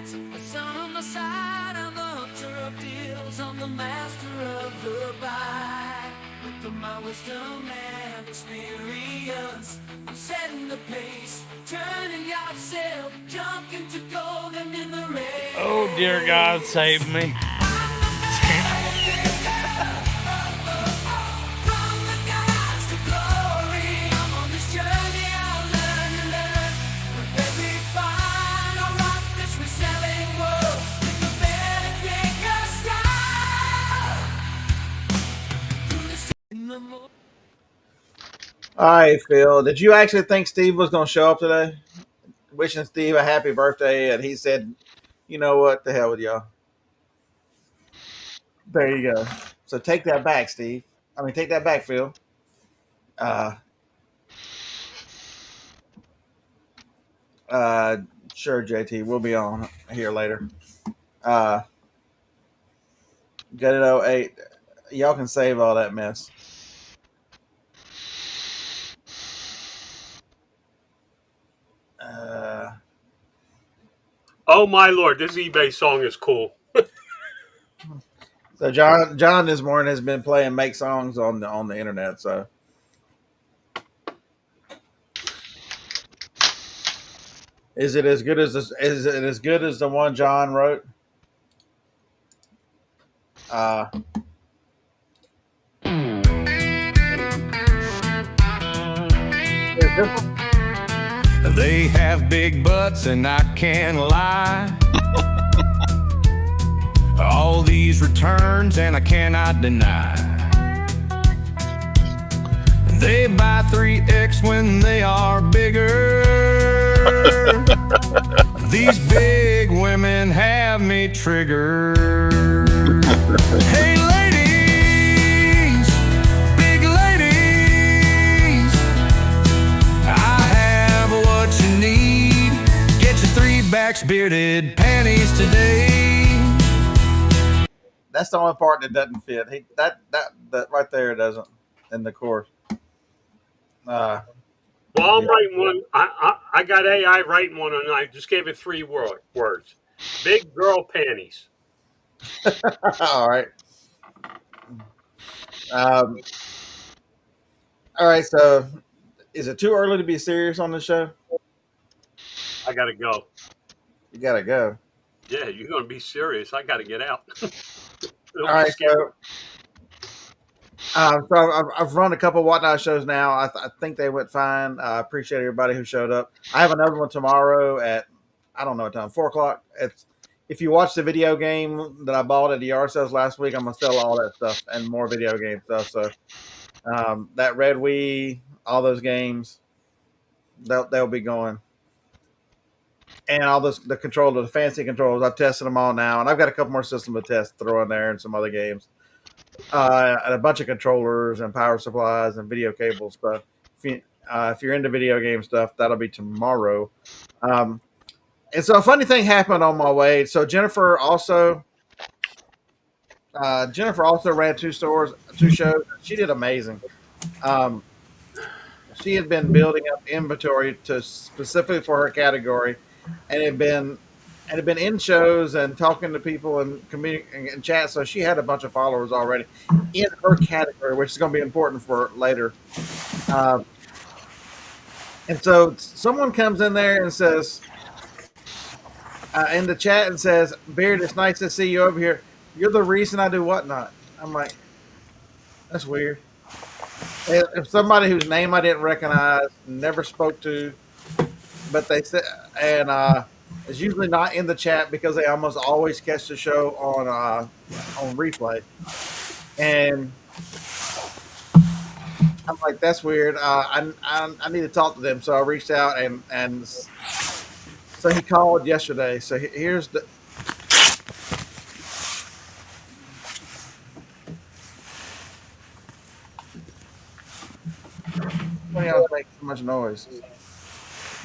nights, the sun on the side, I'm the hunter of deals, I'm the master of the buy. With my wisdom and experience, I'm setting the pace, turning yard sale, junk into gold and in the race. Oh dear God, save me. All right, Phil. Did you actually think Steve was going to show up today? Wishing Steve a happy birthday, and he said, "You know what? The hell with y'all." There you go. So take that back, Steve. I mean, take that back, Phil. Uh, uh, sure, JT. We'll be on here later. Uh, Get it 08. Y'all can save all that mess. Uh, Oh my Lord, this eBay song is cool. so John this morning has been playing make songs on the internet. So is it as good as the one John wrote? Uh, They have big butts and I can't lie. All these returns and I cannot deny. They buy 3X when they are bigger. These big women have me triggered. Hey ladies, big ladies, I have what you need. Get your 3-backs bearded panties today. that's the only part that doesn't fit. That right there doesn't in the chorus. Uh, Well, I'm yeah. writing one. I got AI writing one, and I just gave it 3 words. Big girl panties. All right. Um, all right. So, is it too early to be serious on the show? I gotta go. You gotta go. Yeah, you're gonna be serious. I gotta get out. All It'll be right. scary. I've run a couple whatnot shows now. I think they went fine. I appreciate everybody who showed up. I have another one tomorrow at I don't know what time, 4 o'clock. It's if you watch the video game that I bought at the yard sales last week, I'm gonna sell all that stuff and more video game stuff. So that Red Wii, all those games, they'll be going. And all the controllers, the fancy controllers, I've tested them all now, and I've got a couple more systems to test to throw in there and some other games. And a bunch of controllers and power supplies and video cables. But if you're into video game stuff, that'll be tomorrow. And so a funny thing happened on my way. So Jennifer also ran 2 shows. She did amazing. Um, she had been building up inventory to specifically for her category, and had been in shows and talking to people and communicating and chat. So she had a bunch of followers already in her category, which is going to be important for later. And so someone comes in there and says in the chat and says, "Beard, it's nice to see you over here. You're the reason I do whatnot." I'm like, that's weird. If somebody whose name I didn't recognize, never spoke to, but they said, and it's usually not in the chat because they almost always catch the show on replay. And I'm like, that's weird. I need to talk to them. So I reached out and so he called yesterday. So here's the. Why y'all make so much noise?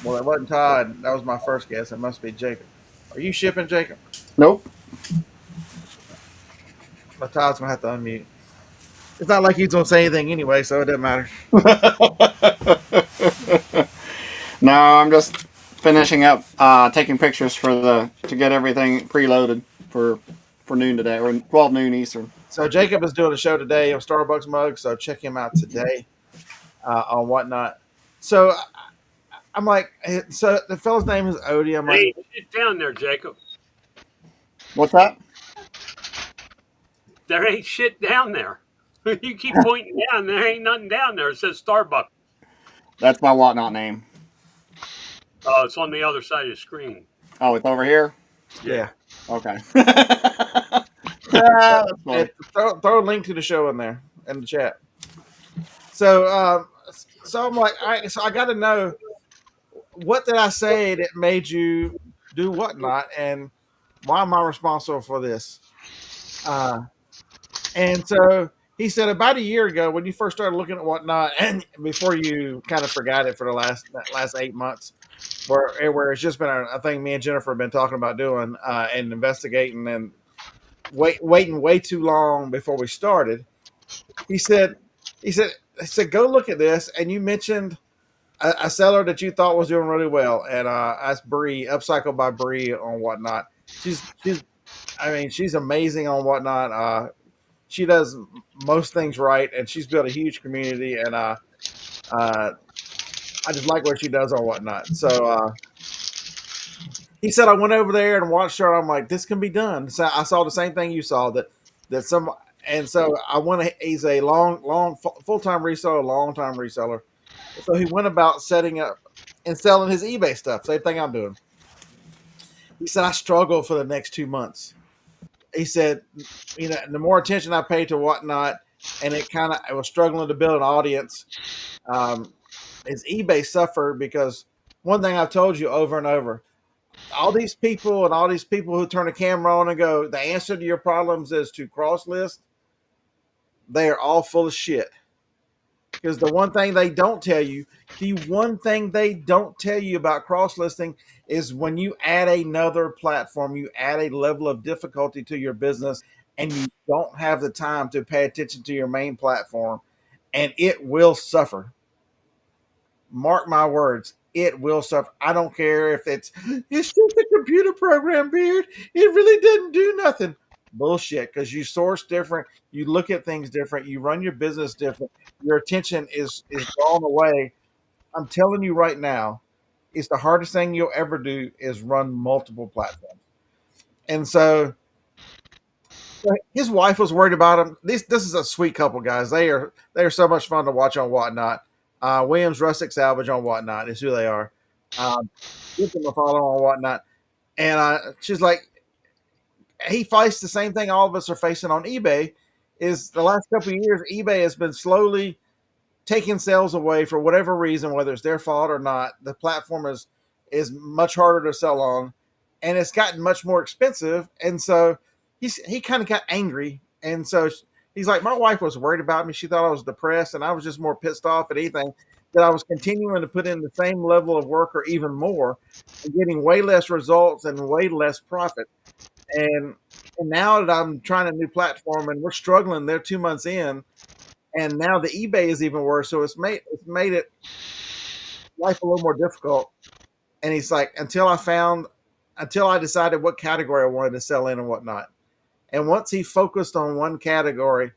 Well, it wasn't Todd. That was my first guess. It must be Jacob. Are you shipping, Jacob? Nope. But Todd's gonna have to unmute. It's not like he's gonna say anything anyway, so it doesn't matter. No, I'm just finishing up taking pictures to get everything preloaded for noon today, or 12 noon Eastern. So Jacob is doing a show today on Starbucks mug, so check him out today on Whatnot. So I'm like, so the fellow's name is Odie. I'm like, Hey, shit down there, Jacob. What's that? There ain't shit down there. You keep pointing down. There ain't nothing down there. It says Starbucks. That's my Whatnot name. Oh, it's on the other side of the screen. Oh, it's over here. yeah. Okay. That's funny. Throw a link to the show in there in the chat. So so I'm like, all right, so I got to know, what did I say that made you do Whatnot, and why am I responsible for this? And so he said about a year ago, when you first started looking at Whatnot, and before you kind of forgot it for the last 8 months, where it's just been a thing me and Jennifer have been talking about doing and investigating, and waiting way too long before we started. He said, go look at this, and you mentioned a seller that you thought was doing really well, and that's Bree, Upcycle by Bree on Whatnot. She's amazing on Whatnot. She does most things right, and she's built a huge community, and I just like what she does on Whatnot. So he said I went over there and watched her, and I'm like, this can be done. So I saw the same thing you saw, that some, and so I went. He's a full-time reseller, long-time reseller. So he went about setting up and selling his eBay stuff. Same thing I'm doing. He said I struggle for the next 2 months. He said, the more attention I paid to Whatnot, and I was struggling to build an audience. His eBay suffered because one thing I've told you over and over, all these people who turn a camera on and go, the answer to your problems is to cross list. They are all full of shit. Because the one thing they don't tell you about cross listing is when you add another platform, you add a level of difficulty to your business, and you don't have the time to pay attention to your main platform, and it will suffer. Mark my words, it will suffer. I don't care if it's just a computer program, Beard. It really doesn't do nothing. Bullshit, because you source different, you look at things different, you run your business different, your attention is drawn away. I'm telling you right now, it's the hardest thing you'll ever do is run multiple platforms. And so his wife was worried about him. This is a sweet couple, guys. They are so much fun to watch on Whatnot. Williams Rustic Salvage on Whatnot is who they are. Give them a follow on Whatnot. And she's like, he fights the same thing all of us are facing on eBay. Is the last couple of years, eBay has been slowly taking sales away for whatever reason, whether it's their fault or not. The platform is much harder to sell on, and it's gotten much more expensive. And so he kind of got angry, and so he's like, my wife was worried about me. She thought I was depressed, and I was just more pissed off at anything that I was continuing to put in the same level of work or even more, and getting way less results and way less profit. And now that I'm trying a new platform and we're struggling, they're 2 months in, and now the eBay is even worse. So it's made it life a little more difficult. And he's like, until I decided what category I wanted to sell in and whatnot. And once he focused on one category,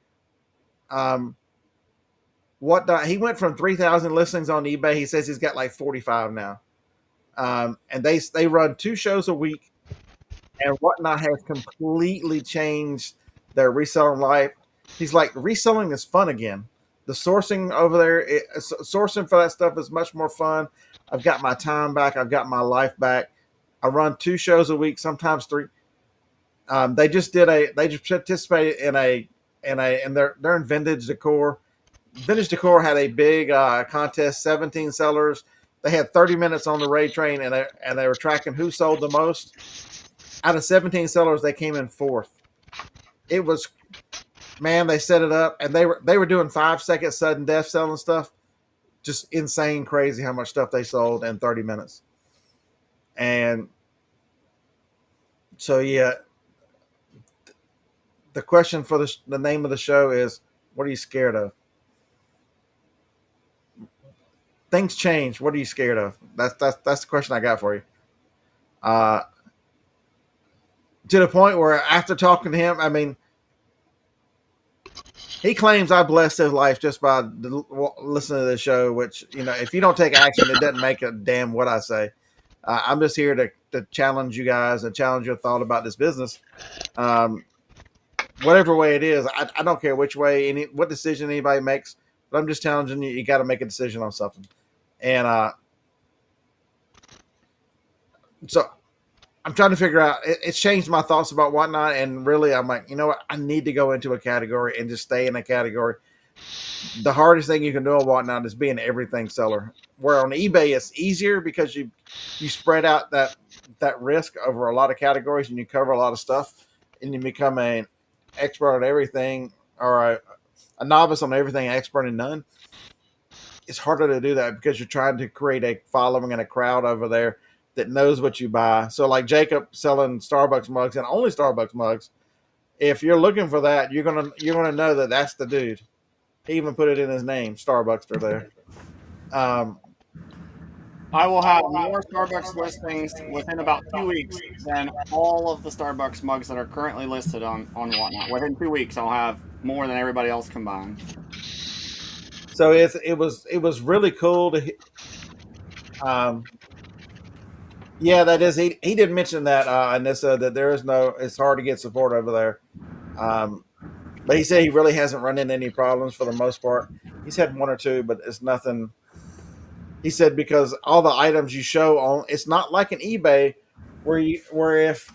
he went from 3,000 listings on eBay. He says he's got like 45 now. And they run 2 shows a week, and Whatnot has completely changed their reselling life. He's like, reselling is fun again. The sourcing over there, sourcing for that stuff is much more fun. I've got my time back. I've got my life back. I run 2 shows a week, sometimes 3. They just participated and they're in vintage decor. Vintage decor had a big contest, 17 sellers. They had 30 minutes on the raid train, and they were tracking who sold the most. Out of 17 sellers, they came in 4th. It was, man, they set it up, and they were doing 5-second sudden death selling stuff. Just insane, crazy how much stuff they sold in 30 minutes. And so, yeah, the question for the name of the show is, what are you scared of? things change. What are you scared of? That's the question I got for you. Uh, to the point where after talking to him, I mean, he claims I blessed his life just by listening to the show. Which if you don't take action, it doesn't make a damn what I say. I'm just here to challenge you guys and challenge your thought about this business. Whatever way it is, I don't care which way, what decision anybody makes, but I'm just challenging you. You got to make a decision on something. And so I'm trying to figure out, it's changed my thoughts about Whatnot. And really, I'm like, you know what? I need to go into a category and just stay in a category. The hardest thing you can do on Whatnot is be an everything seller. Where on eBay, it's easier because you spread out that risk over a lot of categories and you cover a lot of stuff and you become an expert on everything, or a novice on everything, expert in none. It's harder to do that because you're trying to create a following and a crowd over there that knows what you buy. So like Jacob selling Starbucks mugs and only Starbucks mugs, if you're looking for that, you're gonna know that that's the dude. He even put it in his name, Starbuckster there. I will have more Starbucks listings within about 2 weeks than all of the Starbucks mugs that are currently listed on Whatnot. Within 2 weeks, I'll have more than everybody else combined. So it was really cool to. Yeah, that is. He did mention that, and this that there is no. It's hard to get support over there. But he said he really hasn't run into any problems for the most part. He's had one or two, but it's nothing. He said because all the items you show on, it's not like an eBay where if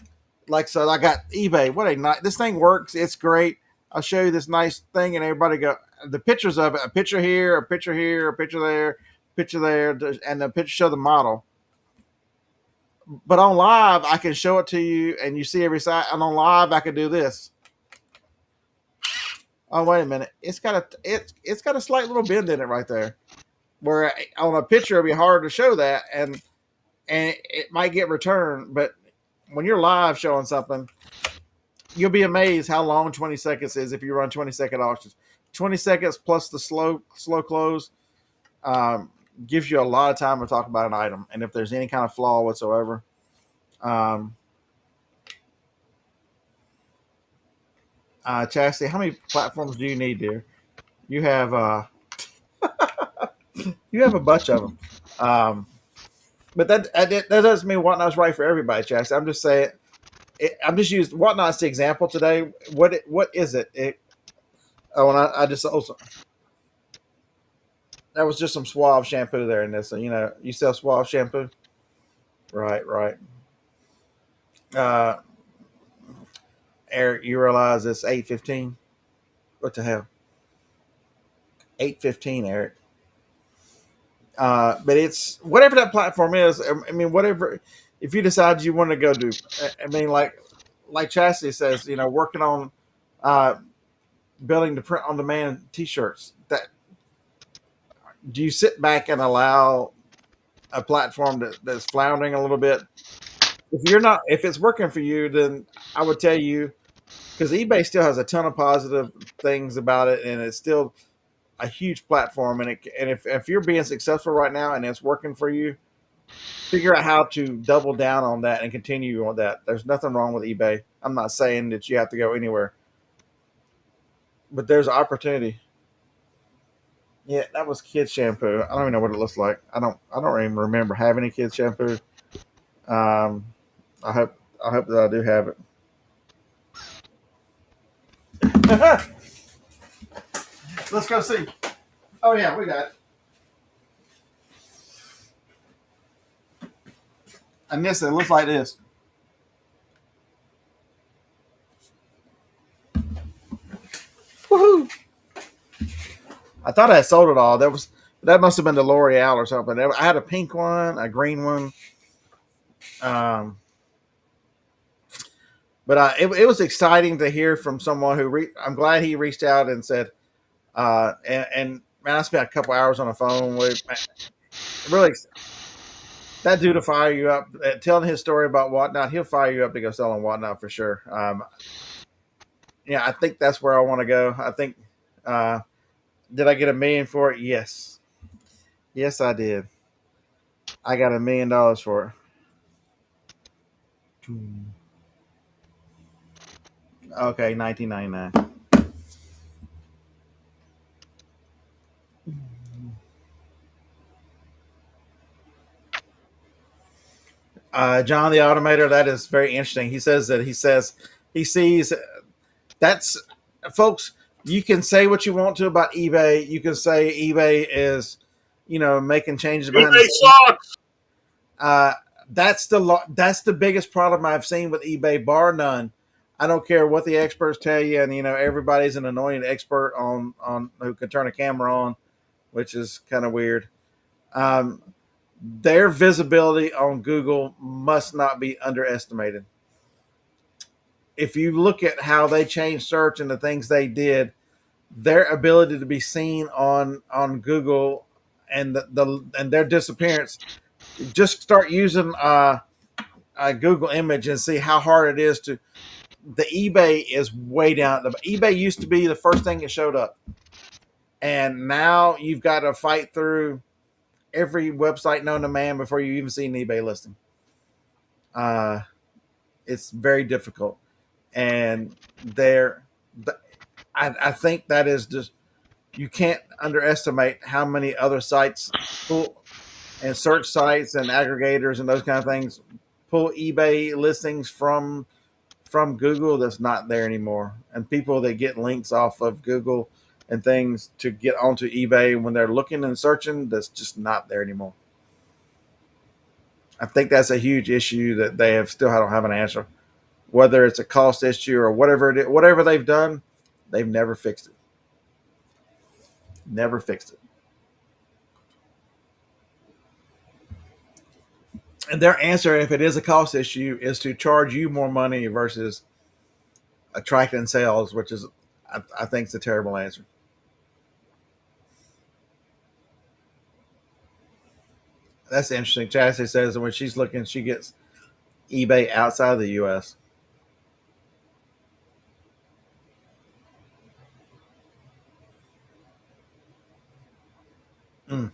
like, so I got eBay. What a nice, this thing works. It's great. I'll show you this nice thing, and everybody go the pictures of it. A picture here, a picture here, a picture there, and the picture show the model. But on live, I can show it to you, and you see every side. And on live, I can do this. Oh, wait a minute! It's got a slight little bend in it right there. Where on a picture, it'd be hard to show that, and it might get returned. But when you're live showing something, you'll be amazed how long 20 seconds is if you run 20-second auctions. 20 seconds plus the slow close gives you a lot of time to talk about an item, and if there's any kind of flaw whatsoever. Chastity, how many platforms do you need, dear? You have you have a bunch of them. But that doesn't mean Whatnot's right for everybody, Chastity. I'm just saying. I'm just using Whatnot's the example today. What is it? Oh, and I just also that was just some Suave shampoo there in this. So, you sell Suave shampoo, right? Uh, Eric, you realize it's 8:15. What the hell? 8:15, Eric. But it's whatever that platform is. I mean, whatever. If you decide you want to go do, I mean, like Chastity says, working on building the print on demand T-shirts. That do you sit back and allow a platform that's floundering a little bit? If it's working for you, then I would tell you, because eBay still has a ton of positive things about it, and it's still a huge platform. And if you're being successful right now and it's working for you, figure out how to double down on that and continue on that. There's nothing wrong with eBay. I'm not saying that you have to go anywhere, but there's opportunity. Yeah, that was kids shampoo. I don't even know what it looks like. I don't even remember having any kids shampoo. I hope that I do have it. Let's go see. Oh yeah, we got it. And this, it looks like this. Woohoo! I thought I had sold it all. That must have been the L'Oreal or something. I had a pink one, a green one. But it was exciting to hear from someone who I'm glad he reached out and said, and man, I spent a couple hours on the phone with, really, that dude will fire you up. Telling his story about Whatnot, he'll fire you up to go sell on Whatnot for sure. Yeah, I think that's where I want to go. I think, did I get $1 million for it? Yes. Yes, I did. I got $1 million for it. Okay, 1999. John the Automator, that is very interesting. He sees that's folks. You can say what you want to about eBay. You can say eBay is, making changes behind the eBay scenes. sucks. Uh, that's the biggest problem I've seen with eBay, bar none. I don't care what the experts tell you, and everybody's an anointed expert on who can turn a camera on, which is kind of weird. Um, their visibility on Google must not be underestimated. If you look at how they changed search and the things they did, their ability to be seen on Google and and their disappearance. Just start using a Google image and see how hard it is to. The eBay is way down. The eBay used to be the first thing that showed up, and now you've got to fight through every website known to man before you even see an eBay listing. Uh, it's very difficult, and I think that is just, you can't underestimate how many other sites pull, and search sites and aggregators and those kind of things pull eBay listings from Google that's not there anymore. And people that get links off of Google and things to get onto eBay when they're looking and searching, that's just not there anymore. I think that's a huge issue that they don't have an answer. Whether it's a cost issue or whatever it is, whatever they've done, they've never fixed it. Never fixed it. And their answer, if it is a cost issue, is to charge you more money versus attracting sales, which is, I think, is a terrible answer. That's interesting. Chastity says that when she's looking, she gets eBay outside of the U.S. Mm.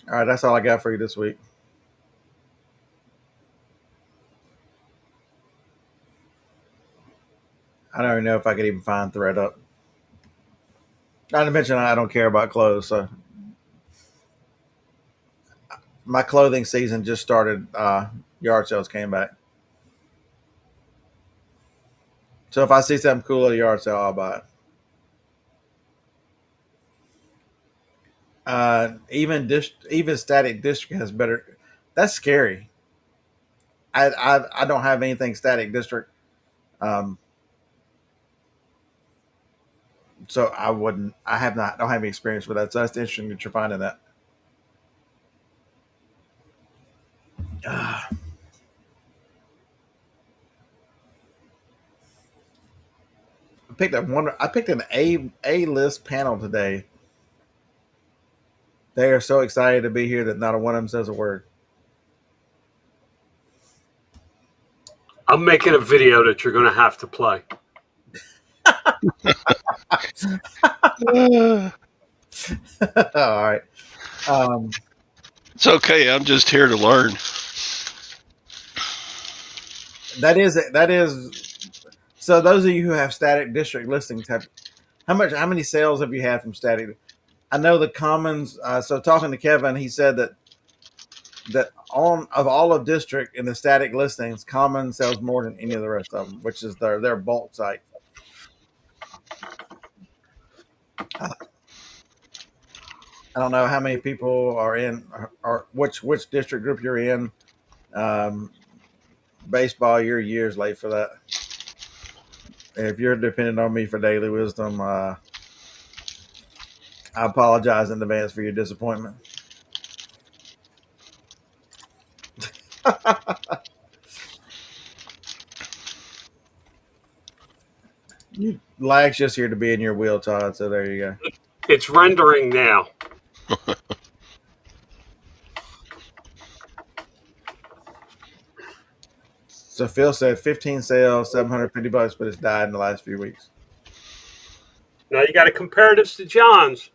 All right, that's all I got for you this week. I don't even know if I could even find ThreadUp. Not to mention, I don't care about clothes, so my clothing season just started. Yard sales came back, so if I see something cool at a yard sale, I'll buy it. Even Static District has better. That's scary. I don't have anything Static District, um, so I wouldn't. I have not. Don't have any experience with that. So that's interesting that you're finding that. I picked up one. I picked an A list panel today. They are so excited to be here that not a one of them says a word. I'm making a video that you're going to have to play. All right. It's okay. I'm just here to learn. That is. So those of you who have Static District listings, how many sales have you had from Static? I know the Commons. So talking to Kevin, he said that on of all of District in the Static listings, Commons sells more than any of the rest of them, which is their bulk site. I don't know how many people are in, or which district group you're in. Baseball, you're years late for that. And if you're depending on me for daily wisdom, I apologize in advance for your disappointment. Lag's just here to be in your wheel, Todd. So there you go. It's rendering now. So Phil said 15 sales, $750, but it's died in the last few weeks. Now you got to compare this to John's.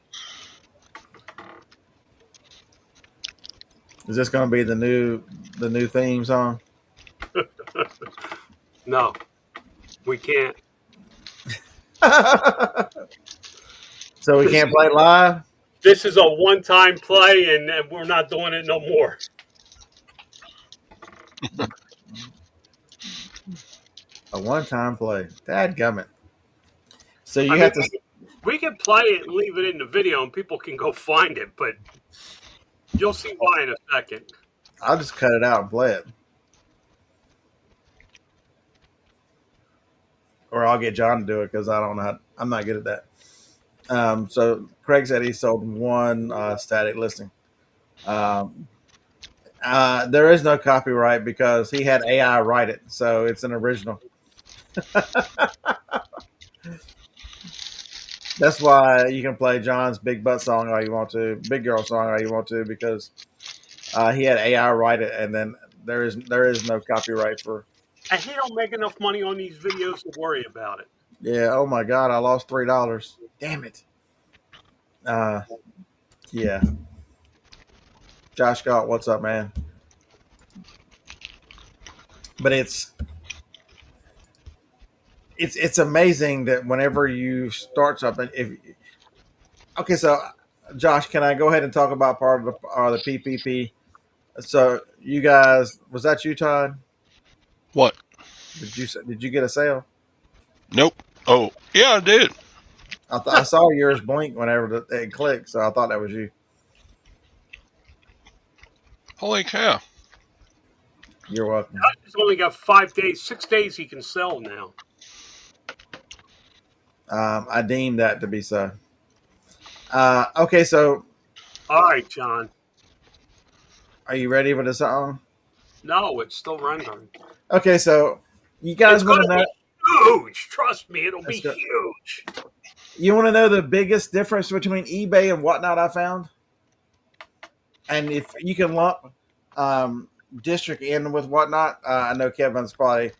Is this going to be the new theme song? No, we can't. So we can't play it live? This is a one-time play, and we're not doing it no more. A one-time play. Dadgummit. So you I have mean, to. we can play it and leave it in the video, and people can go find it, but you'll see why in a second. I'll just cut it out and play it, or I'll get John to do it because I don't know. I'm not good at that. So Craig said he sold one static listing. There is no copyright because he had AI write it, so it's an original. That's why you can play John's big butt song all you want to, big girl song all you want to, because he had AI write it, and then there is no copyright for. And he don't make enough money on these videos to worry about it. Yeah. Oh my God! I lost $3. Damn it. Yeah. Josh Scott, what's up, man? But it's amazing that whenever you start something, okay, so Josh, can I go ahead and talk about part of the PPP? So you guys, was that you, Todd? What? Did you get a sale? Nope. Oh, yeah, I did. I saw yours blink whenever it clicked, so I thought that was you. Holy cow. You're welcome. He's only got 5 days, 6 days he can sell now. I deemed that to be so. Okay, so All right, John. are you ready for the song? No, it's still rendering. Okay, so you guys It's want to gonna know? be huge. Trust me, it'll be Let's go. huge. You want to know the biggest difference between eBay and Whatnot I found? And if you can lump District in with Whatnot, I know Kevin's probably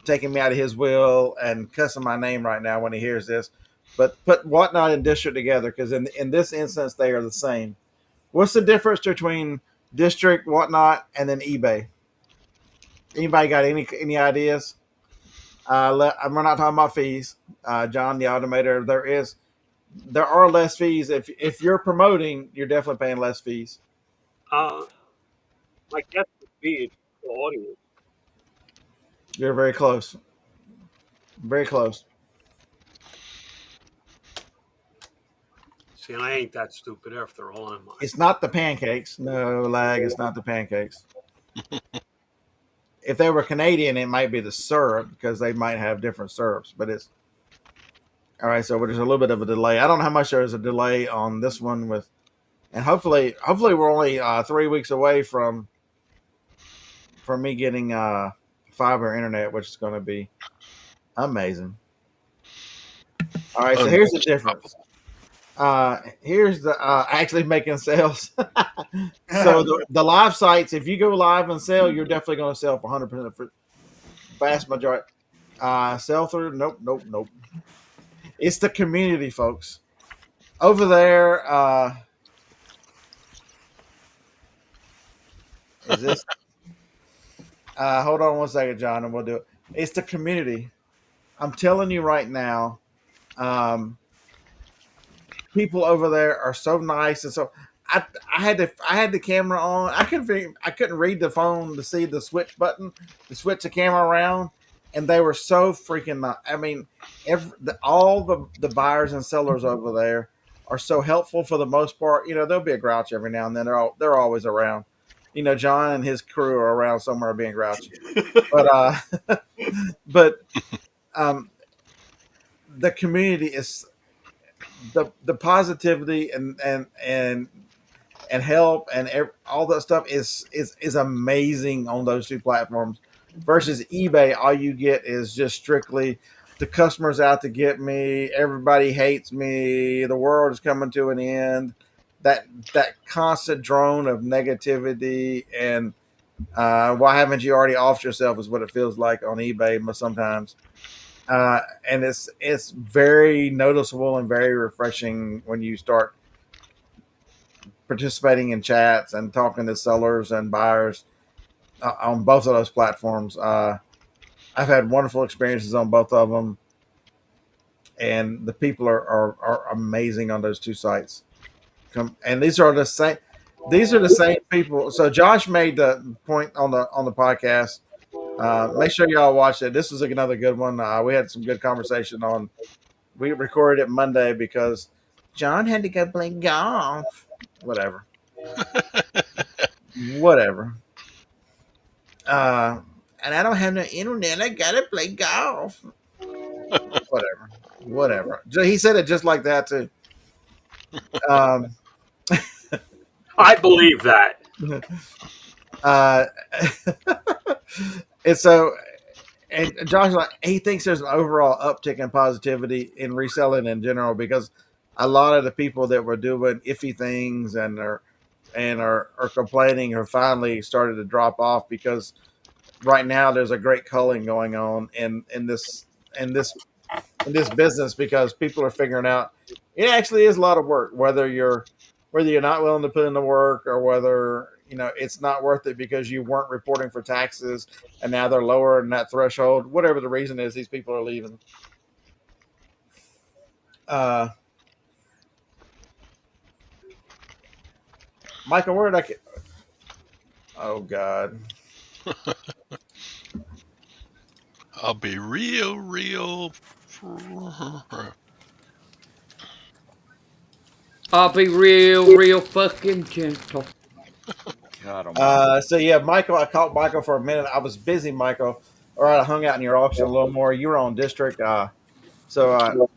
taking me out of his will and cussing my name right now when he hears this. But put Whatnot and District together because in this instance, they are the same. What's the difference between District, Whatnot, and then eBay? Anybody got any ideas? We're not talking about fees. John, the automator, there are less fees. If you're promoting, you're definitely paying less fees. My guess would be the audience. You're very close. Very close. See, and I ain't that stupid after all, am I? It's not the pancakes. No, lag. It's not the pancakes. If they were Canadian, it might be the syrup because they might have different syrups. But it's all right. So there's a little bit of a delay. I don't know how much there's a delay on this one and hopefully we're only 3 weeks away from me getting fiber internet, which is going to be amazing. All right. So here's the difference. Here's the actually making sales. So the live sites, if you go live and sell, you're definitely going to sell for 100% for vast majority. Sell through? Nope. It's the community, folks. Over there, is this? Hold on one second, John, and we'll do it. It's the community. I'm telling you right now, people over there are so nice, and so I had the camera on. I couldn't read the phone to see the switch button, to switch the camera around, and they were so freaking nice. I mean, all the buyers and sellers over there are so helpful for the most part. You know, there'll be a grouch every now and then. They're always around. You know, John and his crew are around somewhere being grouchy, but the community is the positivity and help and all that stuff is amazing on those two platforms versus eBay. All you get is just strictly the customer's out to get me, everybody hates me, the world is coming to an end, that constant drone of negativity and why haven't you already offed yourself is what it feels like on eBay sometimes. And it's very noticeable and very refreshing when you start participating in chats and talking to sellers and buyers on both of those platforms. I've had wonderful experiences on both of them, and the people are amazing on those two sites. And these are the same. These are the same people. So Josh made the point on the podcast. Make sure y'all watch it. This was another good one. We had some good conversation on. We recorded it Monday because John had to go play golf. Whatever. Whatever. And I don't have no internet. I gotta play golf. Whatever. Whatever. He said it just like that too. Um, I believe that. uh, and so, and Josh, like, he thinks there's an overall uptick in positivity in reselling in general because a lot of the people that were doing iffy things and are complaining have finally started to drop off because right now there's a great culling going on in this business because people are figuring out it actually is a lot of work, whether you're not willing to put in the work or whether it's not worth it because you weren't reporting for taxes and now they're lower in that threshold. Whatever the reason is, these people are leaving. Michael, where did I get? Oh God. I'll be real. I'll be real fucking gentle. God, So yeah, Michael, I called Michael for a minute. I was busy, Michael, or I hung out in your auction a little more. You were on district, so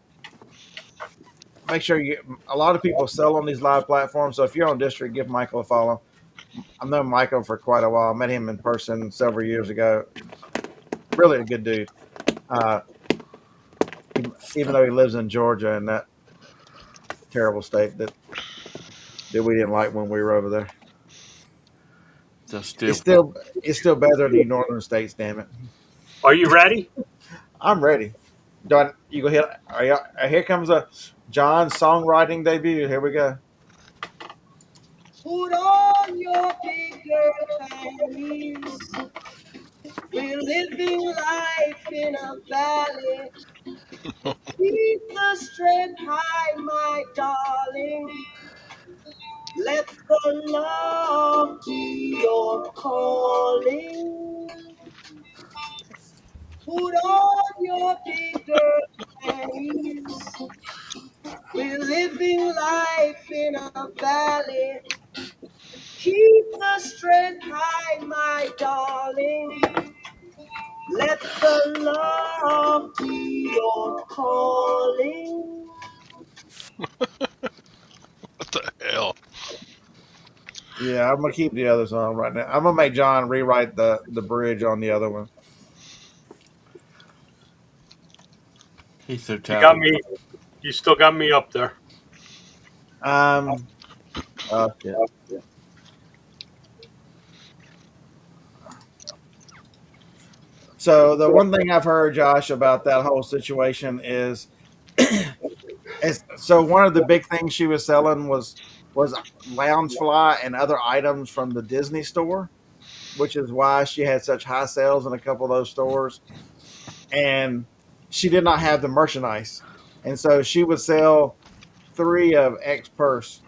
make sure a lot of people sell on these live platforms. So if you're on district, give Michael a follow. I've known Michael for quite a while. I met him in person several years ago. Really a good dude. Even though he lives in Georgia in that terrible state that we didn't like when we were over there. It's still better than the northern states. Damn it! Are you ready? I'm ready. You go ahead. Here comes a John songwriting debut. Here we go. Put on your big girl panties. We're living life in a valley. Keep the strength high, my darling. Let the love be your calling. Put on your big girl panties. We're living life in a valley. Keep the strength high, my darling. Let the love be your calling. What the hell? Yeah, I'm gonna keep the other song right now. I'm gonna make John rewrite the bridge on the other one. he's so You got talented. me. You still got me up there. Yeah. So the one thing I've heard, Josh, about that whole situation is so one of the big things she was selling was Loungefly and other items from the Disney store, which is why she had such high sales in a couple of those stores. And she did not have the merchandise, and so she would sell 3 of X purse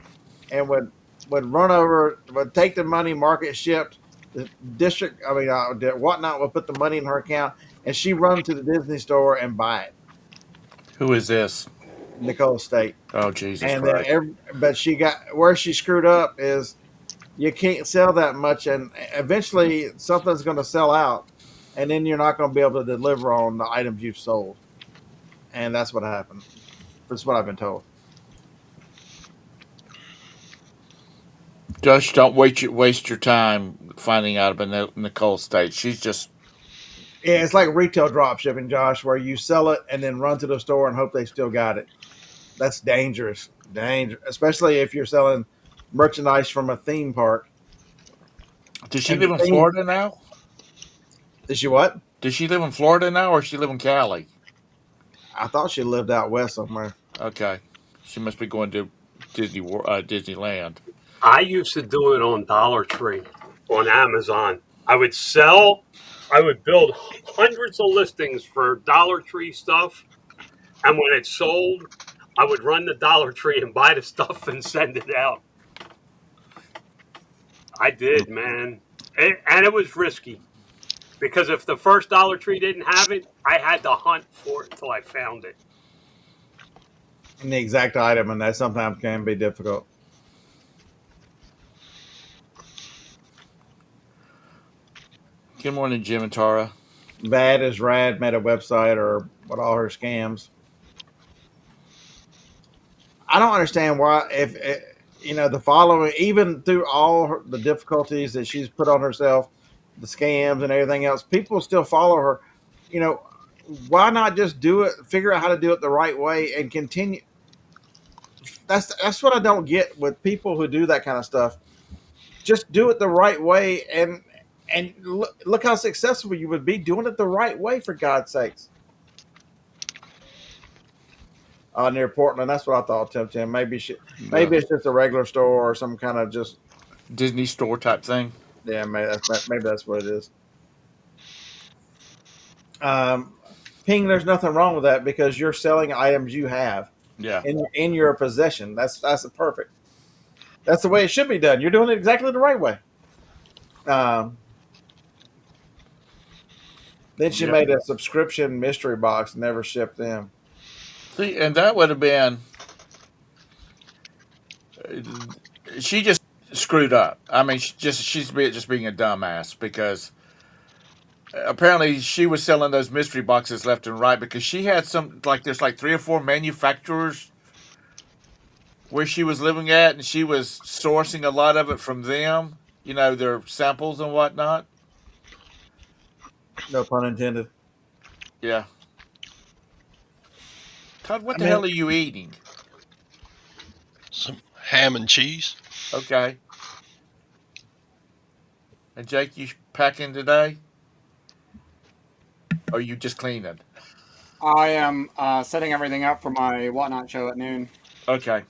and would take the money, market shipped. The district, whatnot, would put the money in her account, and she run to the Disney store and buy it. Who is this? Nicole State. Oh, Jesus And Christ. then, but she got where she screwed up is you can't sell that much, and eventually something's going to sell out, and then you're not going to be able to deliver on the items you've sold, and that's what happened. That's what I've been told. Josh, don't waste your time finding out about Nicole State. She's just Yeah, it's like retail drop shipping, Josh, where you sell it and then run to the store and hope they still got it. That's dangerous, especially if you're selling merchandise from a theme park. Does she And live the in theme, Florida now? is she what? Does she live in Florida now, or does she live in Cali? I thought she lived out west somewhere. Okay, she must be going to Disneyland. I used to do it on Dollar Tree, on Amazon. I would sell, I would build hundreds of listings for Dollar Tree stuff. And when it sold, I would run the Dollar Tree and buy the stuff and send it out. I did, man. And it was risky because if the first Dollar Tree didn't have it, I had to hunt for it until I found it. And the exact item, and that sometimes can be difficult. Good morning, Jim and Tara. Bad as Rad made a website or what all her scams. I don't understand why, if the following, even through all the difficulties that she's put on herself, the scams and everything else, people still follow her. You know, why not just do it? Figure out how to do it the right way and continue. That's what I don't get with people who do that kind of stuff. Just do it the right way, and look how successful you would be doing it the right way. For God's sakes. Near Portland. That's what I thought, Tim. Maybe maybe it's just a regular store or some kind of just Disney store type thing. yeah. Maybe that's what it is. Ping, there's nothing wrong with that because you're selling items you have Yeah. in your possession. That's perfect. That's the way it should be done. You're doing it exactly the right way. Then she made a subscription mystery box, never shipped them. See, and that would have been. She just screwed up. I mean, she's just being a dumbass because apparently she was selling those mystery boxes left and right because she had there's like 3 or 4 manufacturers where she was living at, and she was sourcing a lot of it from them. Their samples and whatnot. No pun intended. Yeah. Todd, what the hell are you eating? Some ham and cheese. Okay. And Jake, you packing today? Or are you just cleaning? I am setting everything up for my Whatnot show at noon. Okay.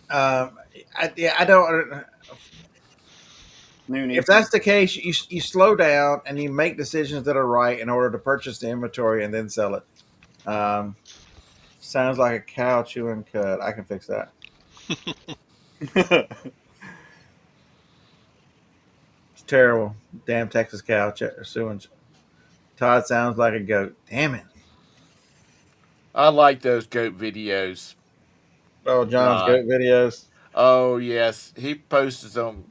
I don't. Noon. If that's the case, you slow down and you make decisions that are right in order to purchase the inventory and then sell it. Sounds like a cow chewing cud. I can fix that. It's terrible. Damn Texas cow suing. Todd sounds like a goat. Damn it. I like those goat videos. Oh, John's goat videos. Oh, yes. He posts them.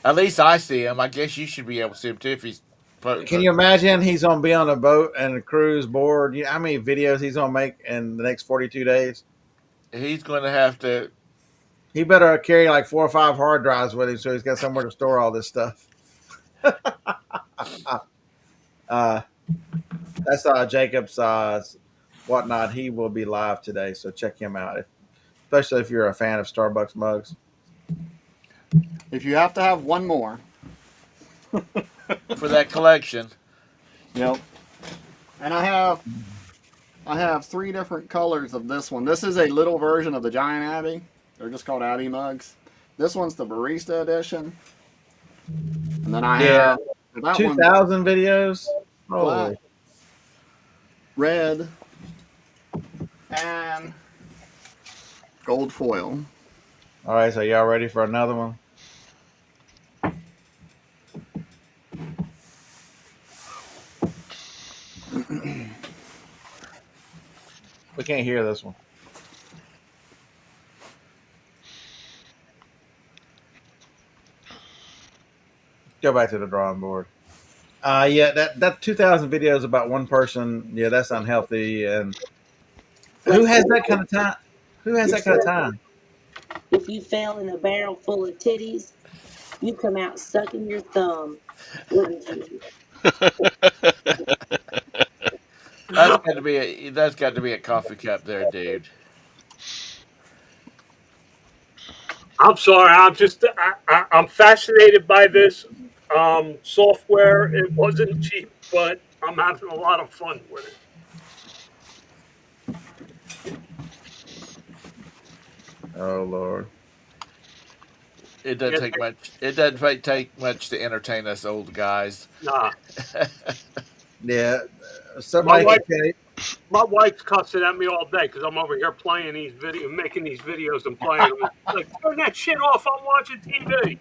At least I see him. I guess you should be able to see him too if he's. Can you imagine he's going to be on a boat and a cruise board? You know how many videos he's going to make in the next 42 days? He's going to have to. He better carry like 4 or 5 hard drives with him so he's got somewhere to store all this stuff. That's Jacob's Whatnot. He will be live today, so check him out, especially if you're a fan of Starbucks mugs. If you have to have one more for that collection. Yep. And I have 3 different colors of this one. This is a little version of the Giant Abby. They're just called Abby mugs. This one's the Barista edition. And then I have that 2,000 videos. Black, red, and gold foil. All right, so y'all ready for another one? We can't hear this one. Go back to the drawing board. Yeah, that 2,000 videos about one person. Yeah, that's unhealthy. And who has that kind of time? Who has that kind of time? If you fell in a barrel full of titties, you come out sucking your thumb, wouldn't you? That's got to be a coffee cup there, dude. I'm sorry. I'm fascinated by this software. It wasn't cheap, but I'm having a lot of fun with it. Oh Lord. It doesn't Yes, take much. It doesn't take much to entertain us old guys. nah. Yeah. My Somebody wife, can tell you. my wife's cussing at me all day because I'm over here playing these video, making these videos and playing them. Like, turn that shit off. I'm watching TV.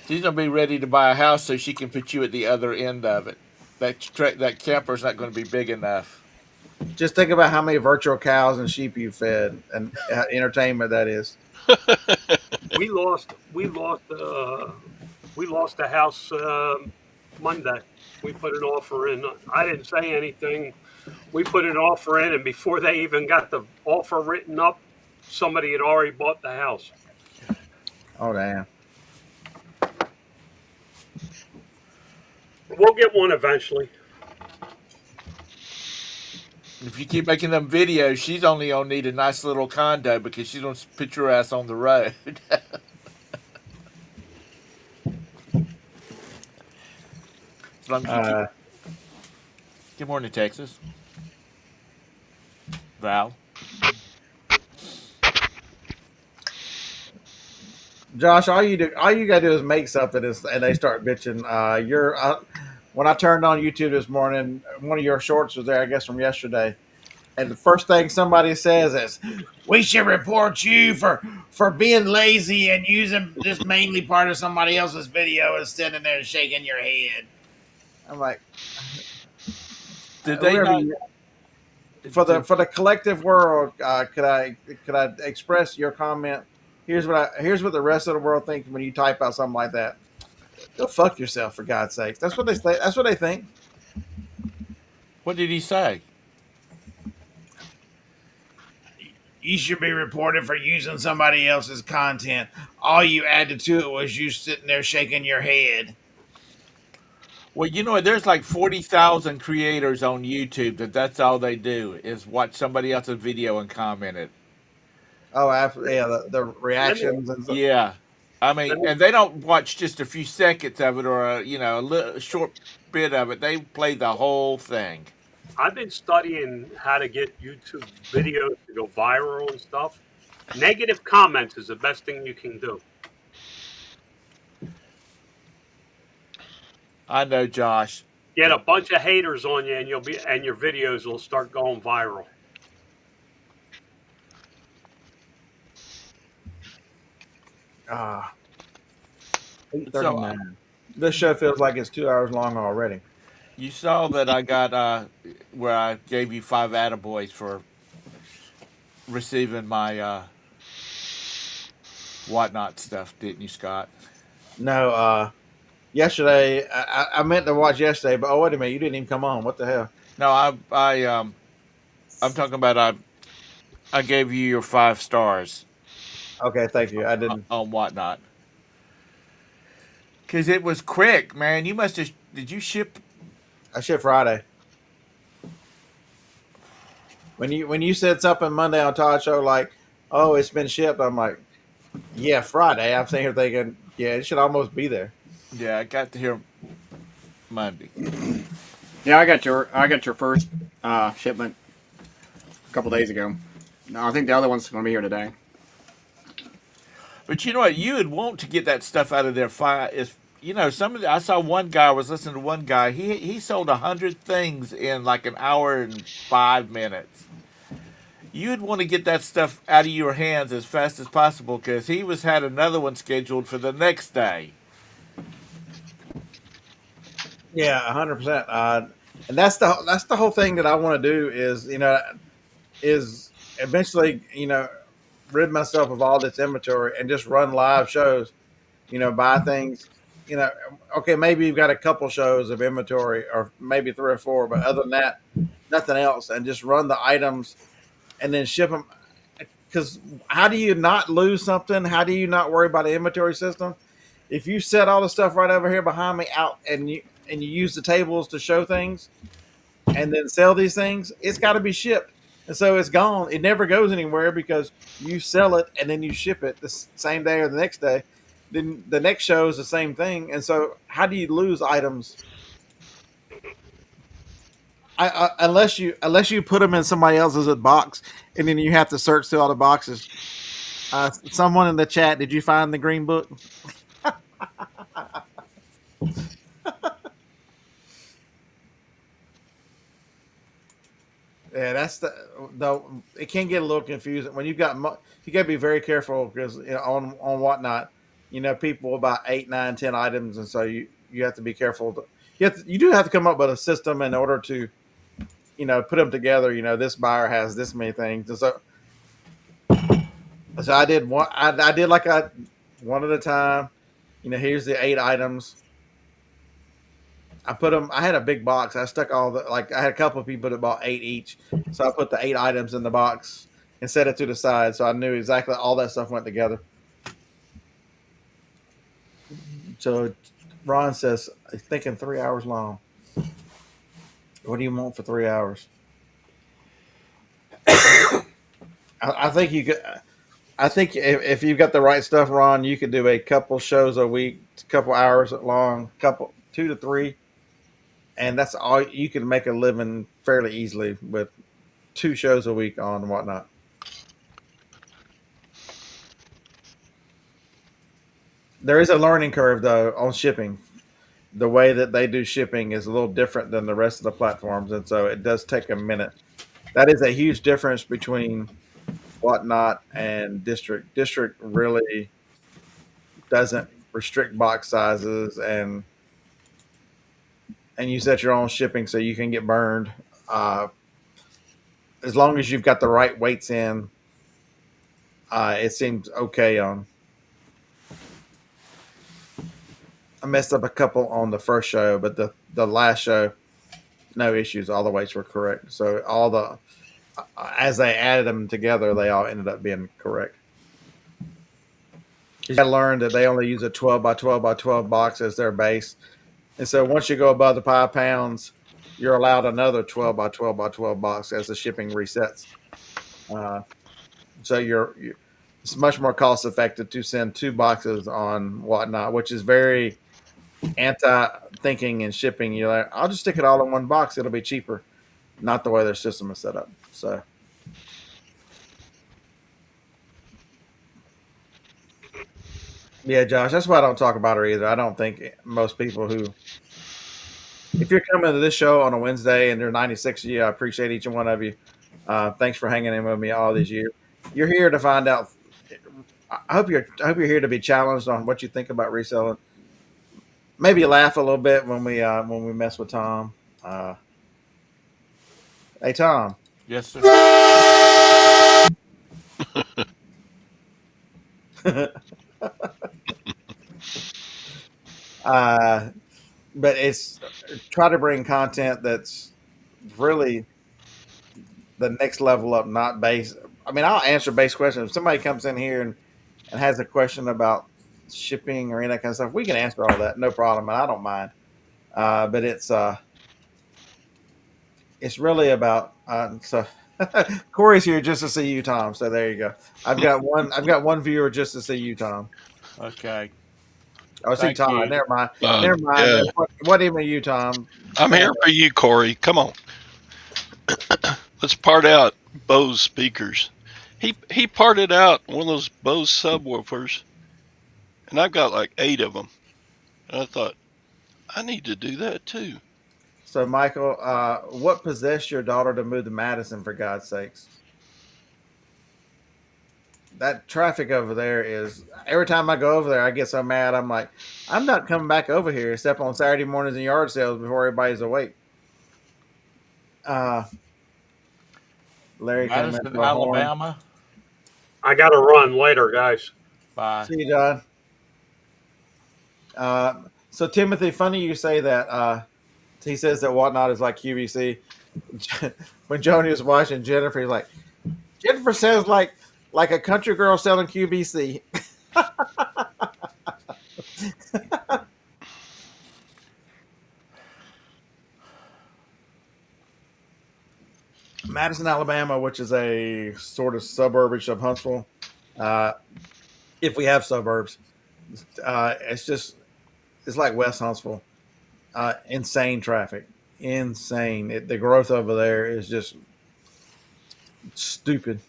She's gonna be ready to buy a house so she can put you at the other end of it. That camper's not going to be big enough. Just think about how many virtual cows and sheep you fed and entertainment that is. We lost. We lost the house Monday. We put an offer in. I didn't say anything. We put an offer in, and before they even got the offer written up, somebody had already bought the house. Oh damn. We'll get one eventually. If you keep making them videos, she's only gonna need a nice little condo because she's gonna put your ass on the road. As long as you keep. Uh, Good morning, Texas. Val. Josh, all you gotta do is make something, and they start bitching. When I turned on YouTube this morning, one of your shorts was there, I guess, from yesterday, and the first thing somebody says is, "We should report you for being lazy and using this mainly part of somebody else's video and sitting there and shaking your head." I'm like, Did they whoever not? you- for the collective world, could I express your comment? Here's what the rest of the world thinks when you type out something like that. Go fuck yourself, for God's sakes. That's what they say. That's what they think. What did he say? You should be reported for using somebody else's content. All you added to it was you sitting there shaking your head. Well, you know, there's like 40,000 creators on YouTube that's all they do is watch somebody else's video and comment it. Oh, absolutely. Yeah, the Let me, reactions and stuff. Yeah. I mean, let me, and they don't watch just a few seconds of it or a short bit of it. They play the whole thing. I've been studying how to get YouTube videos to go viral and stuff. Negative comments is the best thing you can do. I know, Josh. Get a bunch of haters on you, and your videos will start going viral. Ah, So 8:39. This show feels like it's 2 hours long already. you saw that I got where I gave you 5 attaboys for receiving my whatnot stuff, didn't you, Scott? No, yesterday I meant to watch yesterday, but oh wait a minute, you didn't even come on. What the hell? No, I'm talking about I gave you your 5 stars Okay, thank you. I didn't. on whatnot because it was quick, man. You must have. Did you ship? I shipped Friday. When you said something Monday on Todd Show like, "Oh, it's been shipped," I'm like, "Yeah, Friday." I'm sitting here thinking, "Yeah, it should almost be there." Yeah, I got to hear Monday. Yeah, I got your first shipment a couple days ago. No, I think the other one's going to be here today. But you know what? You would want to get that stuff out of there. If I saw one guy. I was listening to one guy. He sold 100 things in like an hour and 5 minutes. You'd want to get that stuff out of your hands as fast as possible because he had another one scheduled for the next day. Yeah, 100%. And that's the whole thing that I want to do is eventually rid myself of all this inventory and just run live shows. Buy things. Okay, maybe you've got a couple shows of inventory or maybe 3 or 4, but other than that, nothing else, and just run the items and then ship them. Because how do you not lose something? How do you not worry about the inventory system? If you set all the stuff right over here behind me out and you use the tables to show things and then sell these things, it's got to be shipped. And so it's gone. It never goes anywhere because you sell it and then you ship it the same day or the next day. Then the next show is the same thing. And so how do you lose items? Unless you put them in somebody else's box, and then you have to search through all the boxes. Someone in the chat, did you find the green book? Yeah, that's the it can get a little confusing when you've got you got to be very careful because on whatnot, people about 8, 9, 10 items, and so you have to be careful. You do have to come up with a system in order to put them together. This buyer has this many things, and so I did one. I did like one at a time. Here's the 8 items. I put them. I had a big box. I stuck all the I had a couple of people that bought 8 each, so I put the 8 items in the box and set it to the side, so I knew exactly all that stuff went together. So Ron says, thinking 3 hours long. What do you want for 3 hours? I think you could. I think if you've got the right stuff, Ron, you could do a couple shows a week, couple hours long, couple 2 to 3, and that's all you can make a living fairly easily with 2 shows a week on whatnot. There is a learning curve though on shipping. The way that they do shipping is a little different than the rest of the platforms, and so it does take a minute. That is a huge difference between whatnot and district. District really doesn't restrict box sizes, and you set your own shipping so you can get burned. As long as you've got the right weights in, it seems okay on. I messed up a couple on the first show, but the last show, no issues. All the weights were correct. So as they added them together, they all ended up being correct. You got to learn that they only use a 12 by 12 by 12 box as their base. And so once you go above the 5 pounds, you're allowed another 12 by 12 by 12 box as the shipping resets. So it's much more cost effective to send 2 boxes on whatnot, which is very anti-thinking and shipping. You're like, I'll just stick it all in one box. It'll be cheaper. Not the way their system is set up. So. Yeah, Josh, that's why I don't talk about her either. I don't think most people if you're coming to this show on a Wednesday and there are 96 of you, I appreciate each and one of you. Thanks for hanging in with me all these years. You're here to find out. I hope you're here to be challenged on what you think about reselling. Maybe laugh a little bit when we mess with Tom. Hey, Tom. Yes, sir. But it's try to bring content that's really the next level up, not base. I mean, I'll answer base questions. If somebody comes in here and has a question about shipping or any of that kind of stuff, we can answer all that, no problem, and I don't mind. But it's really about so Corey's here just to see you, Tom. So there you go. I've got one viewer just to see you, Tom. Okay. Oh, see Thank Todd. you. Never mind. Never mind. Yeah. What even you, Tom? I'm here for you, Corey. Come on. Let's part out Bose speakers. He parted out one of those Bose subwoofers, and I've got like 8 of them. And I thought, I need to do that too. So, Michael, what possessed your daughter to move to Madison, for God's sakes? That traffic over there is, every time I go over there, I get so mad. I'm like, I'm not coming back over here except on Saturday mornings and yard sales before everybody's awake. Larry coming Madison, Alabama. I got to run later, guys. Bye. See you, John. So, Timothy, funny you say that. He says that Whatnot is like QVC. When Joni was watching Jennifer, he's like, Jennifer sounds like a country girl selling QVC. Madison, Alabama, which is a sort of suburbish of Huntsville. If we have suburbs, it's like West Huntsville. Insane traffic. insane. The growth over there is just stupid.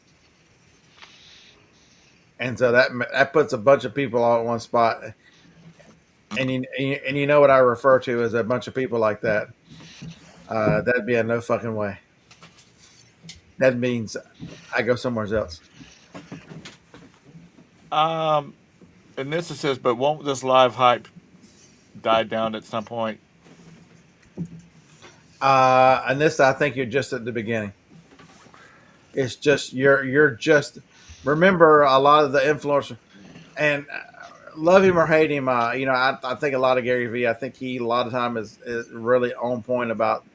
And so that puts a bunch of people all at one spot. And you know what I refer to as a bunch of people like that. That'd be a no fucking way. That means I go somewhere else. And this says, but won't this live hype die down at some point? And this, I think you're just at the beginning. It's just you're just remember a lot of the influencers and love him or hate him. I think a lot of Gary Vee. I think he a lot of time is really on point about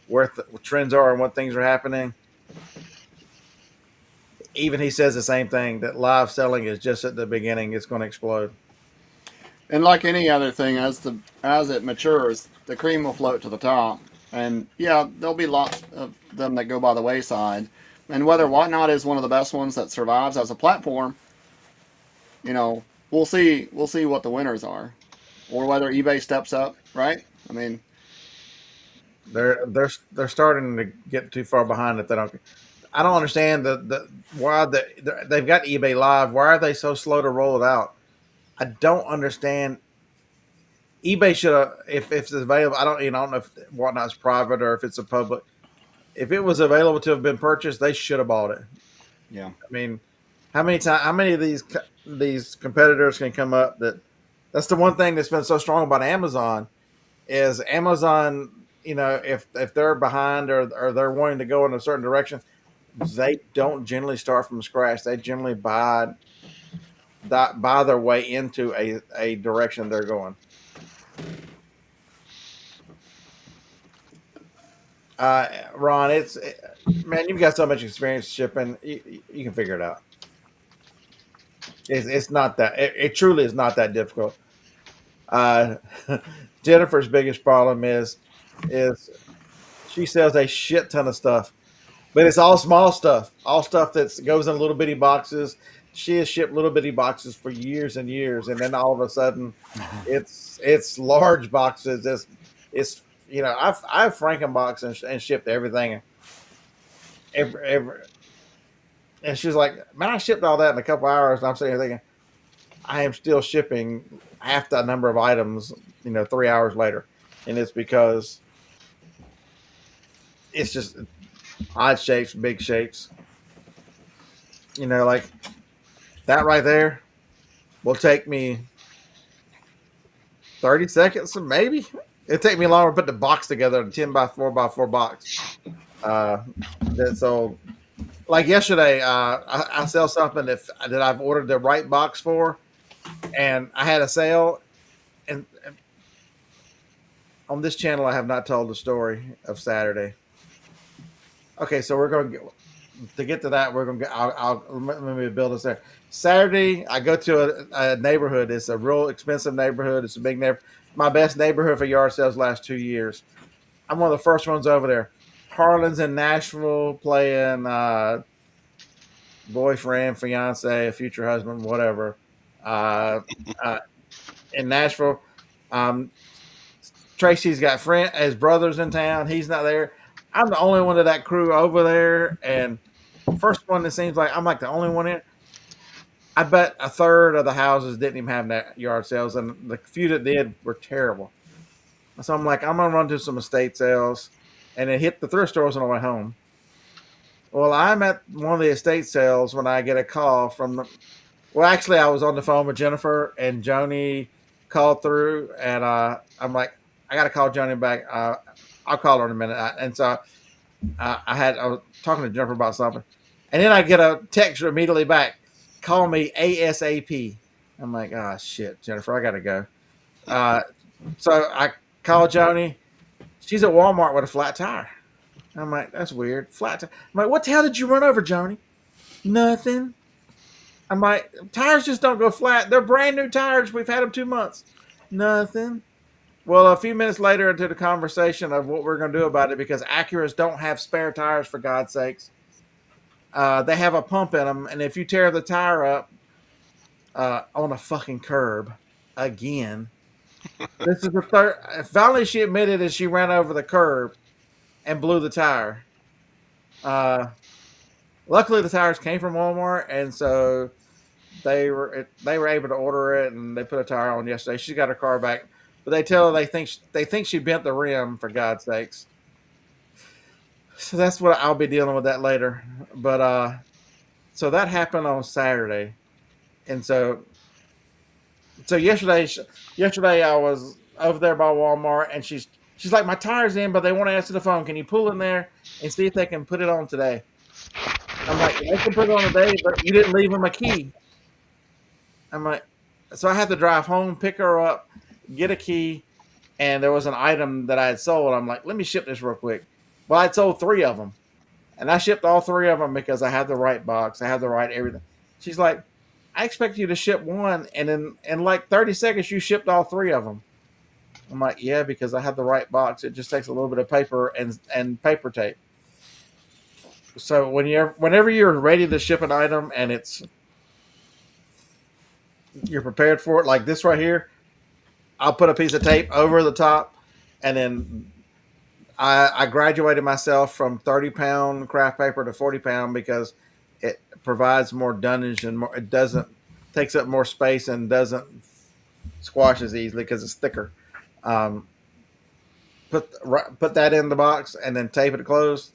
where trends are and what things are happening. Even he says the same thing that live selling is just at the beginning. It's going to explode. And like any other thing, as it matures, the cream will float to the top. And yeah, there'll be lots of them that go by the wayside. And whether Whatnot is one of the best ones that survives as a platform, we'll see what the winners are, or whether eBay steps up. Right? I mean, they're starting to get too far behind if they don't. I don't understand why they've got eBay Live. Why are they so slow to roll it out? I don't understand. eBay should have, if it's available. I don't know if Whatnot's private or if it's a public. If it was available to have been purchased, they should have bought it. yeah. I mean, how many of these competitors can come up? That's the one thing that's been so strong about Amazon is Amazon. If they're behind or they're wanting to go in a certain direction, they don't generally start from scratch. They generally buy their way into a direction they're going. Ron, man, you've got so much experience shipping. You can figure it out. It's not that. It truly is not that difficult. Jennifer's biggest problem is she sells a shit ton of stuff, but it's all small stuff, all stuff that goes in little bitty boxes. She has shipped little bitty boxes for years and years, and then all of a sudden, it's large boxes. It's I've Frankenbox and shipped everything. And she's like, man, I shipped all that in a couple hours. And I'm sitting here thinking, I am still shipping half that number of items, 3 hours later. And it's because it's just odd shapes, big shapes. Like that right there will take me 30 seconds, maybe. It'd take me longer to put the box together, a 10 by 4 by 4 box. So, like yesterday, I sell something that I've ordered the right box for, and I had a sale. And on this channel, I have not told the story of Saturday. Okay, so we're going to get to that. We're going to I'll let me build this there. Saturday, I go to a neighborhood. It's a real expensive neighborhood. It's a big neighborhood. My best neighborhood for yard sales last 2 years. I'm one of the first ones over there. Harlan's in Nashville playing boyfriend, fiance, future husband, whatever. In Nashville, Tracy's got his brother's in town. He's not there. I'm the only one of that crew over there, and first one that seems like I'm like the only one in. I bet a third of the houses didn't even have that yard sales, and the few that did were terrible. So I'm like, I'm gonna run to some estate sales, and then hit the thrift stores on the way home. Well, I'm at one of the estate sales when I get a call from. Well, actually, I was on the phone with Jennifer, and Joni called through, and I'm like, I got to call Joni back. I'll call her in a minute. And so I was talking to Jennifer about something, and then I get a text immediately back. Call me ASAP. I'm like, shit, Jennifer, I got to go. So I call Joni. She's at Walmart with a flat tire. I'm like, that's weird. Flat tire. I'm like, what the hell did you run over, Joni? Nothing. I'm like, tires just don't go flat. They're brand new tires. We've had them 2 months. Nothing. Well, a few minutes later into the conversation of what we're going to do about it, because Acuras don't have spare tires, for God's sakes. They have a pump in them, and if you tear the tire up on a fucking curb again, This is the third. Finally, she admitted that she ran over the curb and blew the tire. Uh, Luckily, the tires came from Walmart, and so they were able to order it, and they put a tire on yesterday. She got her car back, but they tell her they think she bent the rim, for God's sakes. So that's what I'll be dealing with that later. But so that happened on Saturday, and so yesterday I was over there by Walmart, and she's like, my tire's in, but they want to answer the phone. Can you pull in there and see if they can put it on today? I'm like, they can put it on today, but you didn't leave them a key. I'm like, so I had to drive home, pick her up, get a key, and there was an item that I had sold. I'm like, let me ship this real quick. Well, I'd sold 3 of them, and I shipped all 3 of them because I had the right box, I had the right everything. She's like, I expect you to ship one, and in like 30 seconds, you shipped all 3 of them. I'm like, yeah, because I had the right box. It just takes a little bit of paper and paper tape. So whenever you're ready to ship an item and you're prepared for it, like this right here, I'll put a piece of tape over the top, and then I graduated myself from 30-pound craft paper to 40-pound because it provides more dunnage and more. It doesn't takes up more space and doesn't squash as easily because it's thicker. Um, put that in the box and then tape it closed.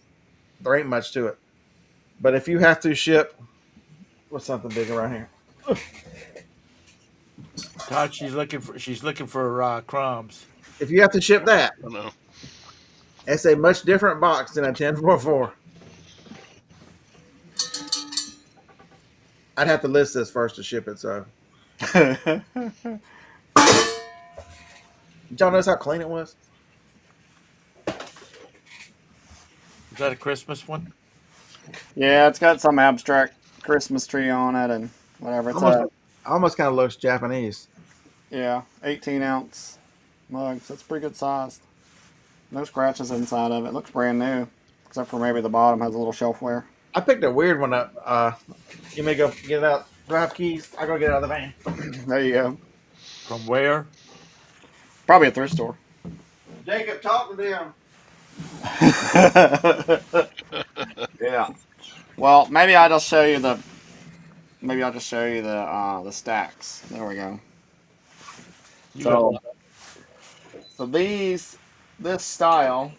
There ain't much to it. But if you have to ship, what's something big around here? Todd, she's looking for crumbs. If you have to ship that, I know. it's a much different box than a 1044. I'd have to list this first to ship it. So, did y'all notice how clean it was? Is that a Christmas one? Yeah, it's got some abstract Christmas tree on it and whatever. It's Almost kind of looks Japanese. yeah, 18-ounce mugs. That's pretty good size. No scratches inside of it. Looks brand new, except for maybe the bottom has a little shelfware. I picked a weird one up. You may go get it out. Do I have keys? I go get it out of the van. There you go. From where? Probably a thrift store. Jacob, talk to them. Yeah. Well, maybe I'll just show you the. Maybe I'll just show you the stacks. There we go. You So, got so this style,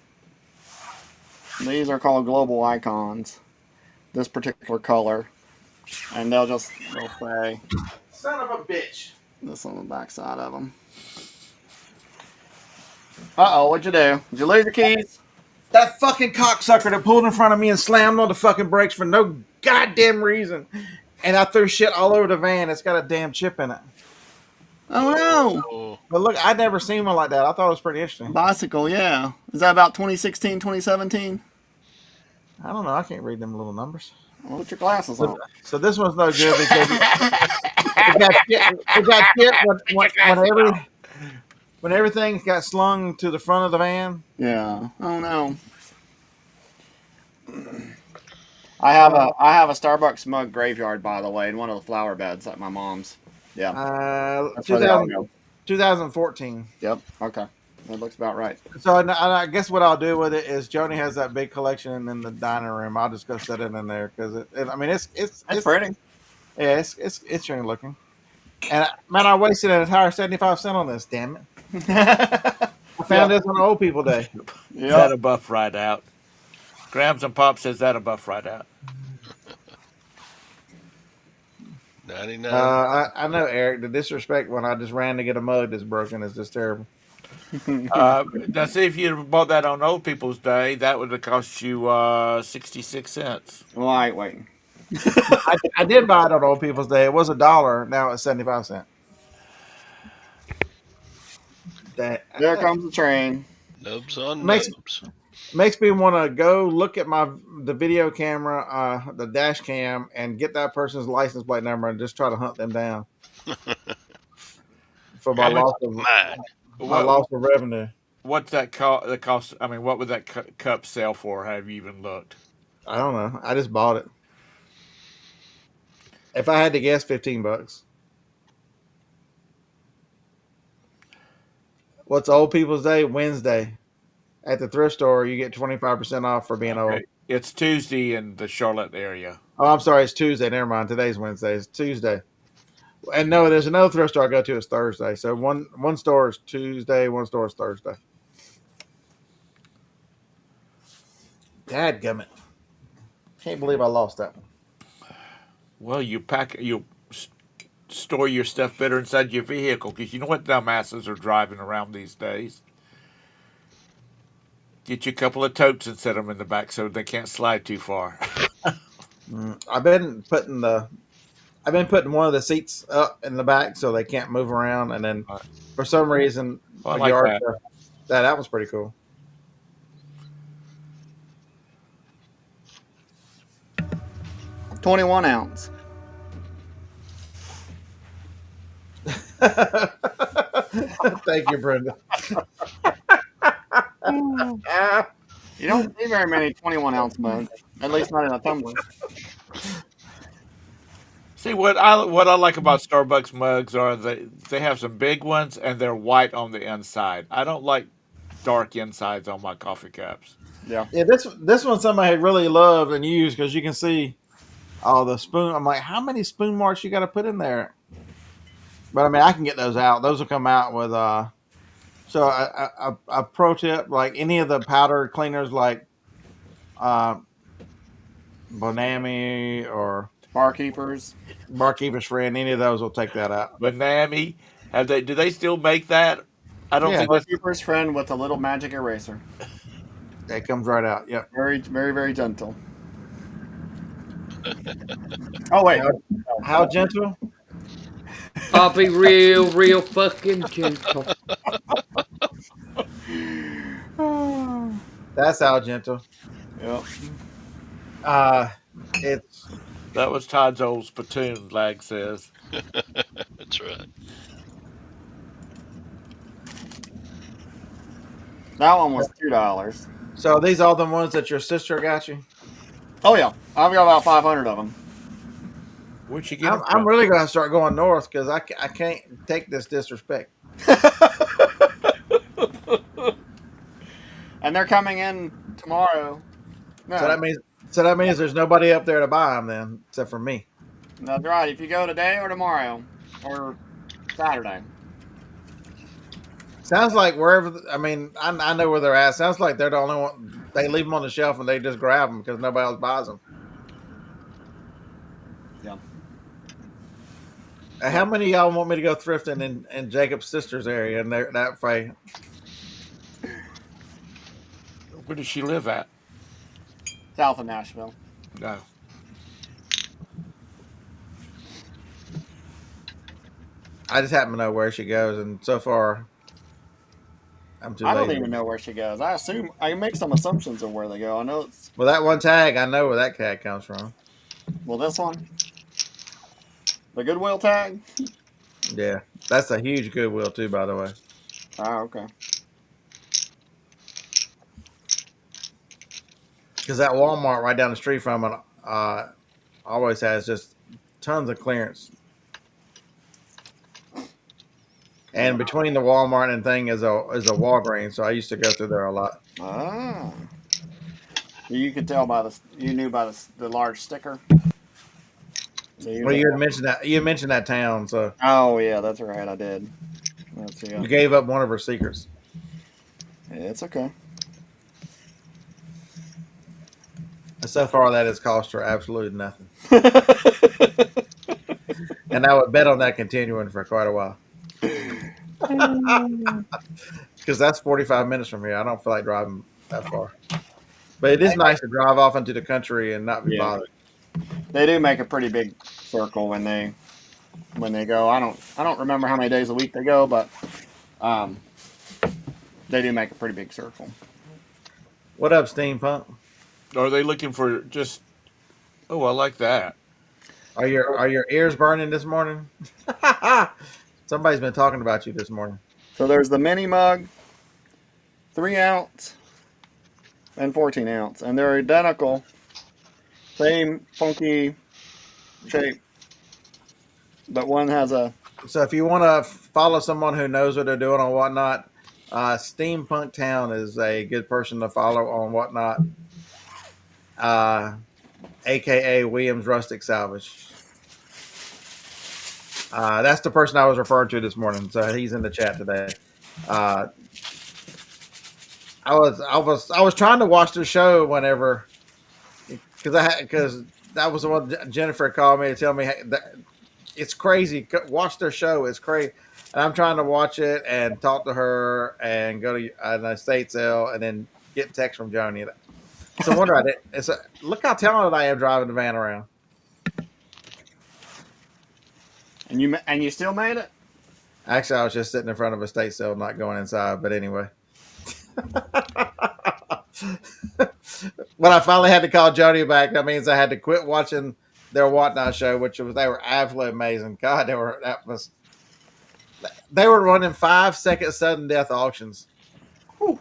these are called global icons. This particular color, and they'll say Son of a bitch. this on the back side of them. Uh-oh, what'd you do? Did you lose your keys? That fucking cocksucker that pulled in front of me and slammed on the fucking brakes for no goddamn reason. And I threw shit all over the van. It's got a damn chip in it. Oh no! Oh, But look, I'd never seen one like that. I thought it was pretty interesting. Bicycle, yeah. Is that about 2016, 2017? I don't know. I can't read them little numbers. Well, put your glasses on. So this one's no good because it got shit when everything got slung to the front of the van. Yeah. Oh no. I have a Starbucks mug graveyard, by the way, in one of the flower beds at my mom's. Yeah. That's where they all go. 2014. Yep. Okay. That looks about right. So I guess what I'll do with it is Joni has that big collection in the dining room. I'll just go set it in there because it's pretty. Yeah, it's interesting looking. And man, I wasted an entire 75 cents on this. Damn it! I found this on Old People Day. That'll buff right out. Grams and Pop says that'll buff right out. 99. I know, Eric. The disrespect when I just ran to get a mug that's broken is just terrible. Now, see, if you'd bought that on Old People's Day, that would have cost you 66 cents. Well, I ain't waiting. I did buy it on Old People's Day. It was $1. Now it's 75 cents. There comes the train. Nubs on Makes- nubs. Makes me want to go look at the video camera, the dash cam, and get that person's license plate number and just try to hunt them down for my loss of revenue. What's that the cost? I mean, what would that cup sell for? Have you even looked? I don't know. I just bought it. If I had to guess, $15. What's Old People's Day? Wednesday. At the thrift store, you get 25% off for being old. Okay. It's Tuesday in the Charlotte area. Oh, I'm sorry, it's Tuesday. Never mind. Today's Wednesday. It's Tuesday. And no, there's another thrift store I go to. It's Thursday. So one store is Tuesday, one store is Thursday. Dadgummit. Can't believe I lost that one. Well, you store your stuff better inside your vehicle because you know what dumbasses are driving around these days. Get you a couple of totes and set them in the back so they can't slide too far. I've been putting one of the seats up in the back so they can't move around, and then for some reason I a like yard that. that was pretty cool. $21 ounce. Thank you, Brenda. You don't see very many 21-ounce mugs, at least not in a tumbler. See what I like about Starbucks mugs are they have some big ones and they're white on the inside. I don't like dark insides on my coffee cups. Yeah. Yeah, this one somebody really loved and used because you can see all the spoon. I'm like, how many spoon marks you got to put in there? But I mean, I can get those out. Those will come out with So a pro tip, like any of the powder cleaners, like Bonami or Barkeepers. Barkeeper's Friend, any of those will take that out. But Nami, do they still make that? I don't Yeah, think that's Barkeeper's Friend with a little magic eraser. that comes right out. Yep. Very, very, very gentle. Oh, wait. How gentle? I'll be real fucking gentle. That's how gentle. Yep. It's that was Todd's old spittoon, Lag says. That's right. That one was $2. so these all the ones that your sister got you. Oh, yeah. I've got about 500 of them. Where'd you get them I'm from? really going to start going north because I can't take this disrespect. And they're coming in tomorrow. No, So that means there's nobody up there to buy them then, except for me. that's right. If you go today or tomorrow or Saturday. Sounds like wherever. I know where they're at. Sounds like they're the only one. They leave them on the shelf and they just grab them because nobody else buys them. Yeah. How many of y'all want me to go thrifting in Jacob's sister's area and that way? Where does she live at? South of Nashville. No. I just happen to know where she goes, and so far, I'm too I don't lazy. even know where she goes. I make some assumptions of where they go. I know it's Well, that one tag, I know where that cat comes from. this one. The Goodwill tag? Yeah, that's a huge Goodwill too, by the way. Oh, okay. Because that Walmart right down the street from it always has just tons of clearance. And between the Walmart and thing is a Walgreens, so I used to go through there a lot. Ah. You could tell by you knew by the large sticker. Well, you had mentioned that town, so Oh yeah, that's right. I did. That's you gave up one of her secrets. It's okay. And so far, that has cost her absolutely nothing. And I would bet on that continuing for quite a while. Because that's 45 minutes from here. I don't feel like driving that far. But it is nice to drive off into the country and not be bothered. They do make a pretty big circle when they go. I don't remember how many days a week they go, but they do make a pretty big circle. What up, Steampunk? Are they looking for just? Oh, I like that. Are your ears burning this morning? Somebody's been talking about you this morning. So there's the mini mug, 3 ounce and 14 ounce, and they're identical, same funky shape, but one has a. So if you want to follow someone who knows what they're doing or whatnot, Steampunk Town is a good person to follow on Whatnot, aka Williams Rustic Salvage. That's the person I was referring to this morning. So he's in the chat today. Uh, I was trying to watch the show whenever because that was the one Jennifer called me to tell me, hey, that, it's crazy. Watch their show. It's crazy. And I'm trying to watch it and talk to her and go to an estate sale and then get text from Joni. It's a wonder I did. Look how talented I am driving the van around. And you still made it? Actually, I was just sitting in front of a estate sale, not going inside. But anyway. When I finally had to call Joni back, that means I had to quit watching their Whatnot show, they were absolutely amazing. God, they were running 5-second sudden death auctions. Whew.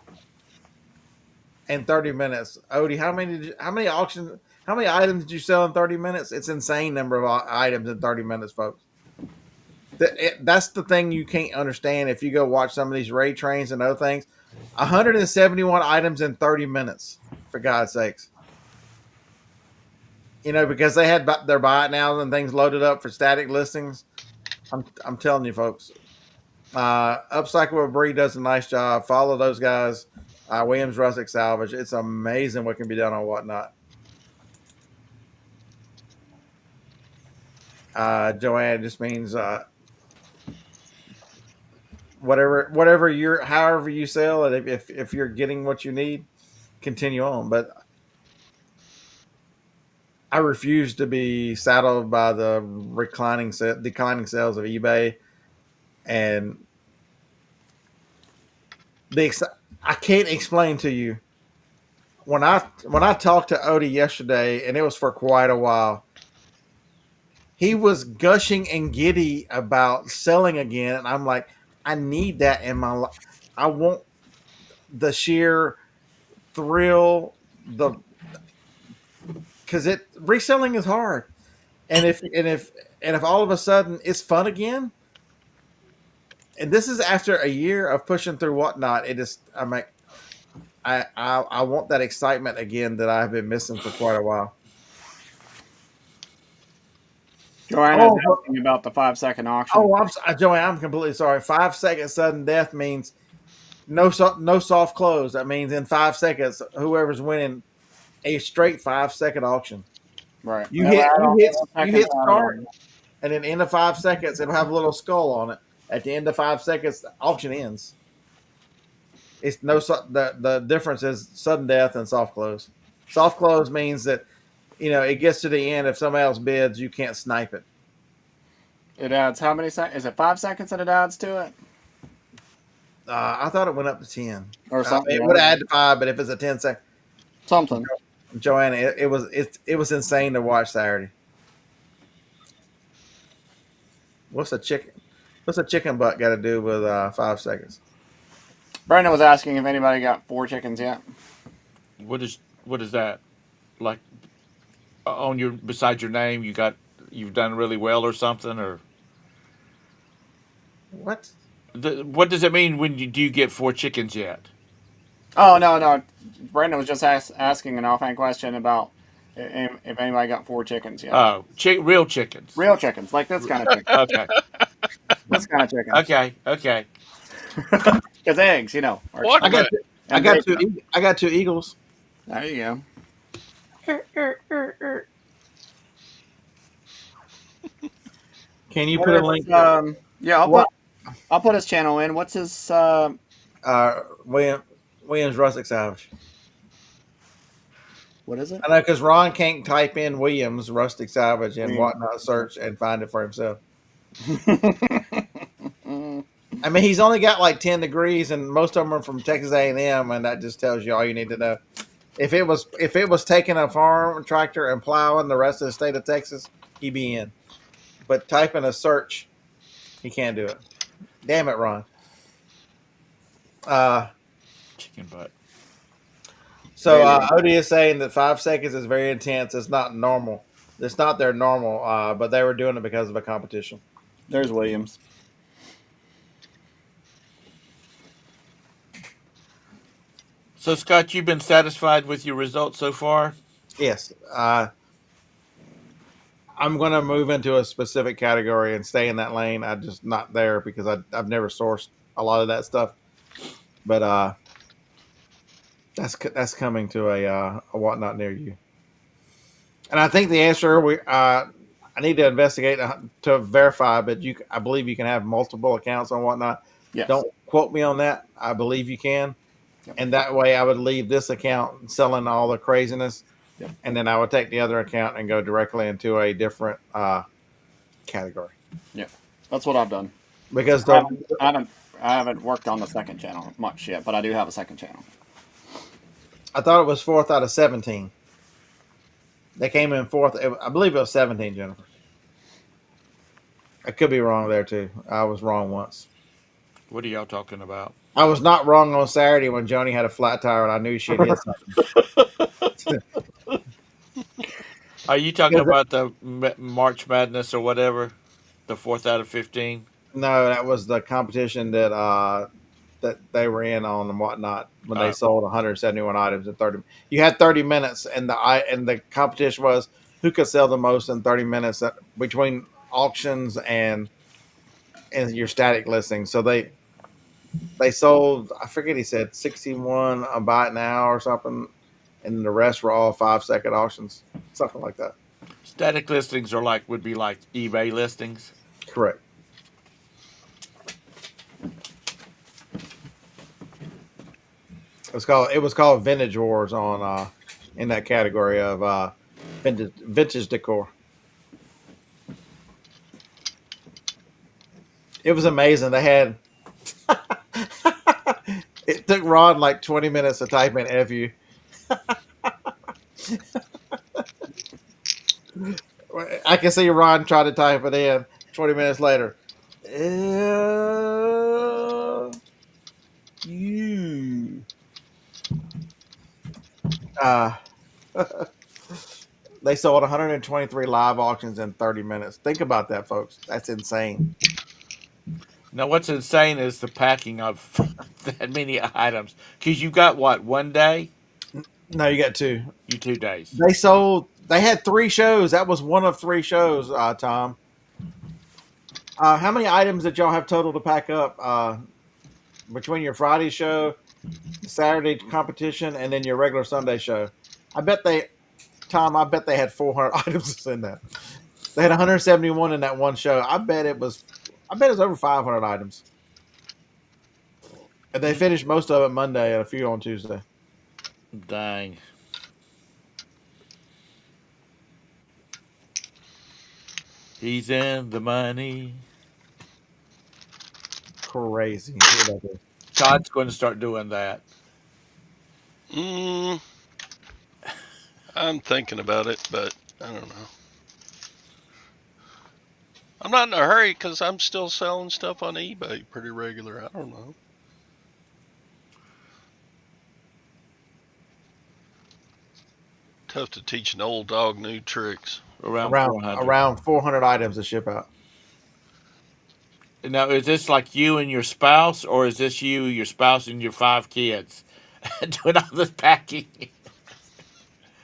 In 30 minutes. Odie, how many items did you sell in 30 minutes? It's insane number of items in 30 minutes, folks. That's the thing you can't understand if you go watch some of these raid trains and other things. 171 items in 30 minutes, for God's sakes. Because they had their buy it now and things loaded up for static listings. I'm telling you, folks. Upcycle with Bree does a nice job. Follow those guys. Williams Rustic Salvage. It's amazing what can be done on Whatnot. Joanne just means however you sell it. If you're getting what you need, continue on. But I refuse to be saddled by the declining sales of eBay, and I can't explain to you. When I talked to Odie yesterday, and it was for quite a while, he was gushing and giddy about selling again, and I'm like, I need that in my life. I want the sheer thrill, because reselling is hard, and if all of a sudden it's fun again, and this is after a year of pushing through Whatnot, I'm like, I want that excitement again that I've been missing for quite a while. Joanna's asking about the 5-second auction. Joanne, I'm completely sorry. 5-second sudden death means no soft close. That means in 5 seconds, whoever's winning a straight 5-second auction. Right. You hit start, and then end of 5 seconds, it'll have a little skull on it. At the end of 5 seconds, the auction ends. It's the difference is sudden death and soft close. Soft close means that it gets to the end. If somebody else bids, you can't snipe it. It adds how many seconds? Is it 5 seconds that it adds to it? I thought it went up to 10 or something. It would add to 5, but if it's a 10-second, something. Joanna, it was insane to watch Saturday. What's a chicken butt got to do with 5 seconds? Brandon was asking if anybody got 4 chickens yet. What is that? Like besides your name, you've done really well or something, or what? What does it mean when do you get 4 chickens yet? Oh no. Brandon was just asking an offhand question about if anybody got 4 chickens yet. Oh, real chickens. Real chickens, like this kind of chicken. Okay. This kind of chicken. Okay. Because eggs, What? I got 2 eagles. There you go. Can you put a link? Yeah, I'll put his channel in. What's his? Williams Rustic Salvage. What is it? I know because Ron can't type in Williams Rustic Salvage and Whatnot search and find it for himself. I mean, he's only got like 10 degrees, and most of them are from Texas A&M, and that just tells you all you need to know. If it was taking a farm tractor and plowing the rest of the state of Texas, he'd be in. But typing a search, he can't do it. Damn it, Ron. Chicken butt. So Odie is saying that 5 seconds is very intense. It's not normal. It's not their normal, but they were doing it because of a competition. There's Williams. So, Scott, you've been satisfied with your results so far? Yes. I'm going to move into a specific category and stay in that lane. I'm just not there because I've never sourced a lot of that stuff. But that's coming to a whatnot near you. And I think the answer I need to investigate to verify, but I believe you can have multiple accounts on whatnot. Yes. Don't quote me on that. I believe you can, Yep. and that way I would leave this account selling all the craziness, Yep. and then I would take the other account and go directly into a different category Yeah. That's what I've done. because I the haven't, I haven't, I haven't worked on the second channel much yet, but I do have a second channel. I thought it was fourth out of 17. They came in fourth. I believe it was 17, Jennifer. I could be wrong there too. I was wrong once. What are y'all talking about? I was not wrong on Saturday when Joni had a flat tire and I knew she'd hit something. Are you talking Because about the March Madness or whatever? The 4th out of 15? no, that was the competition that they were in on and whatnot when they Uh, sold 171 items in 30. You had 30 minutes, and the competition was who could sell the most in 30 minutes between auctions and your static listing. So they sold, I forget, he said 61 a buy it now or something, and the rest were all 5-second auctions, something like that. Static listings are would be like eBay listings. Correct. It was called Vintage Wars on in that category of vintage decor. It was amazing. They had it took Ron like 20 minutes to type in FU. I can see Ron try to type it in 20 minutes later. You. Uh, they sold 123 live auctions in 30 minutes. Think about that, folks. That's insane. Now, what's insane is the packing of that many items. Because you got what, 1 day? No, you got two. You 2 days. They had three shows. That was one of three shows, Tom. How many items did y'all have total to pack up between your Friday show, Saturday competition, and then your regular Sunday show? I bet they had 400 items in that. They had 171 in that one show. I bet it was over 500 items. And they finished most of it Monday and a few on Tuesday. Dang. He's in the money. Crazy. Todd's going to start doing that. Mm, I'm thinking about it, but I don't know. I'm not in a hurry because I'm still selling stuff on eBay pretty regular. I don't know. Tough to teach an old dog new tricks. Around Around 400. around 400 items to ship out. Now, is this like you and your spouse, or is this you, your spouse, and your 5 kids doing all this packing?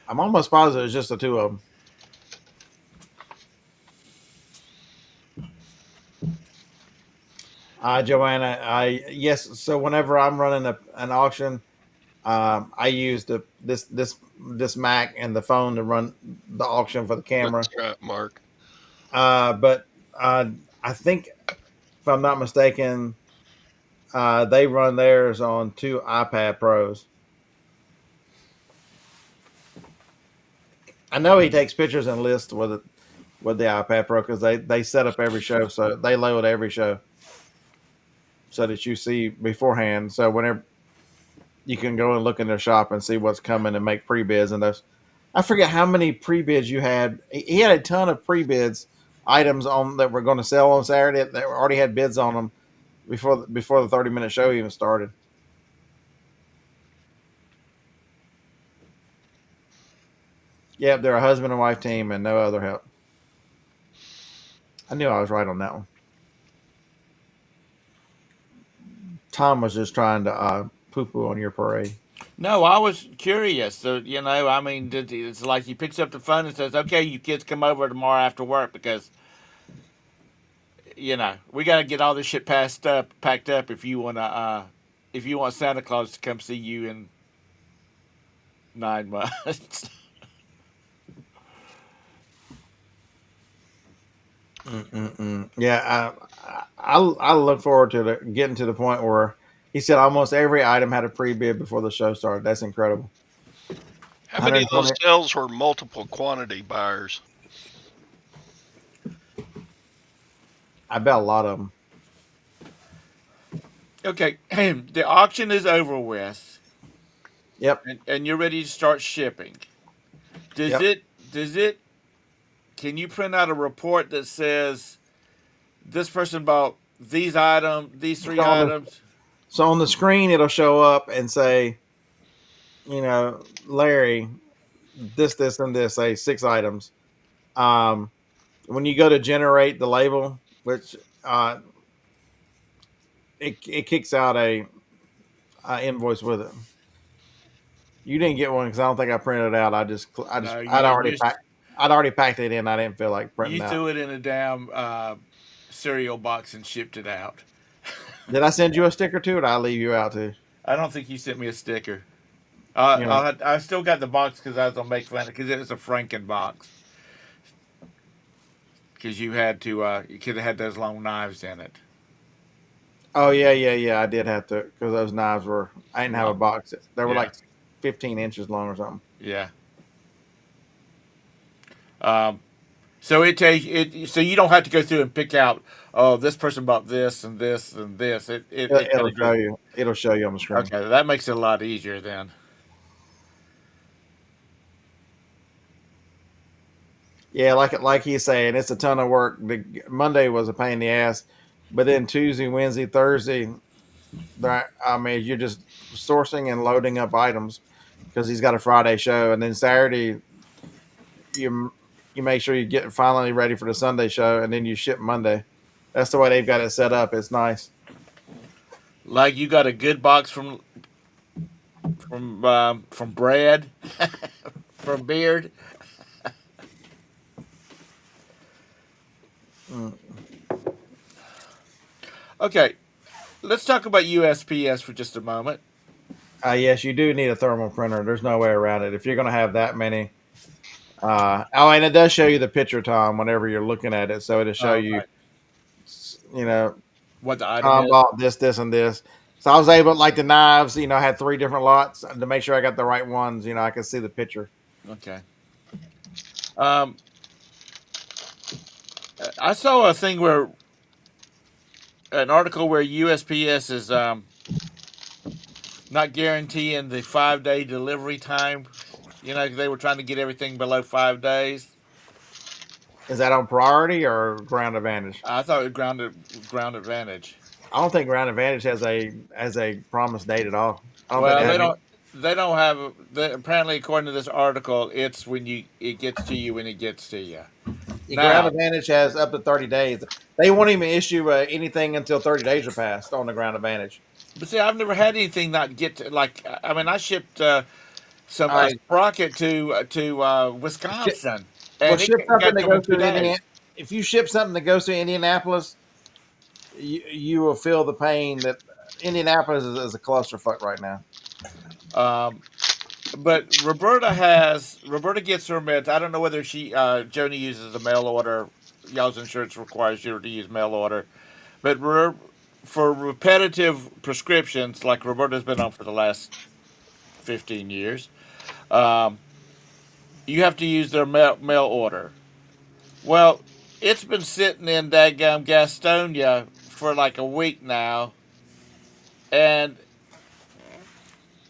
I'm almost positive it's just the two of them. Joanna, yes. So whenever I'm running an auction, I use this Mac and the phone to run the auction for the camera. That's right, Mark. But I think, if I'm not mistaken, they run theirs on two iPad Pros. I know he takes pictures and lists with the iPad Pro because they set up every show, so they load every show so that you see beforehand. So whenever you can go and look in their shop and see what's coming and make pre bids and those. I forget how many pre bids you had. He had a ton of pre bids items on that were going to sell on Saturday that already had bids on them before the 30-minute show even started. Yep, they're a husband and wife team and no other help. I knew I was right on that one. Tom was just trying to poo-poo on your parade. No, I was curious. So, I mean, it's like he picks up the phone and says, "Okay, you kids come over tomorrow after work because we got to get all this shit packed up if you want Santa Claus to come see you in 9 months." Yeah, I look forward to getting to the point where he said almost every item had a pre-bid before the show started. That's incredible. How many of those 120. sales were multiple quantity buyers? I bet a lot of them. Okay, the auction is over with, Yep. and you're ready to start shipping. Does Yep. it? Does it? Can you print out a report that says this person bought these So three on the items? so on the screen it'll show up and say, Larry, this, and this, say 6 items. Um, when you go to generate the label, which it kicks out a invoice with it. You didn't get one because I don't think I printed it out. No, you I'd already packed it in. I didn't feel like printing you out. threw it in a damn cereal box and shipped it out. Did I send you a sticker too, or did I leave you out too? I don't think you sent me a sticker. You know, I still got the box because I was gonna make fun because it was a Franken box. Because you could have had those long knives in it. oh yeah. I did have to because those knives were. I didn't have a Long. box. They were Yeah, like 15 inches long or something. yeah. Um, so it takes it. So you don't have to go through and pick out. Oh, this person bought this and this and this. It kind It'll of show goes. you. It'll show you on the screen. Okay, that makes it a lot easier then. Yeah, like he's saying, it's a ton of work. Monday was a pain in the ass, but then Tuesday, Wednesday, Thursday, I mean, you're just sourcing and loading up items because he's got a Friday show, and then Saturday you you make sure you get finally ready for the Sunday show, and then you ship Monday. That's the way they've got it set up. It's nice. Like you got a good box from Brad, from Beard. Mm. Okay, let's talk about USPS for just a moment. Yes, you do need a thermal printer. There's no way around it. If you're going to have that many, and it does show you the picture, Tom, whenever you're looking at it. So it'll show you, Right. you know, What the item Tom is? bought this, and this. So I was able, like the knives, I had 3 different lots to make sure I got the right ones. I could see the picture. Okay. Um, I saw a thing where an article where USPS is not guaranteeing the 5-day delivery time. They were trying to get everything below 5 days. Is that on priority or ground advantage? I thought it was ground advantage. I don't think ground advantage has a promise date at all. I don't think Well, they they have any. don't. They don't have. Apparently, according to this article, it's when it gets to you when it gets to you. The ground Now, advantage has up to 30 days. They won't even issue anything until 30 days are passed on the ground advantage. but see, I've never had anything not get to like. I mean, I shipped some All a right. sprocket to Ship, Wisconsin, well, and it ship something got that to in goes to 2 days. Indiana. If you ship something that goes to Indianapolis, you will feel the pain that Indianapolis is a clusterfuck right now. Um, but Roberta gets her meds. I don't know whether Joni uses a mail order. Y'all's insurance requires you to use mail order, but for repetitive prescriptions, like Roberta's been on for the last 15 years, um, you have to use their mail order. Well, it's been sitting in daggum Gastonia for like a week now, and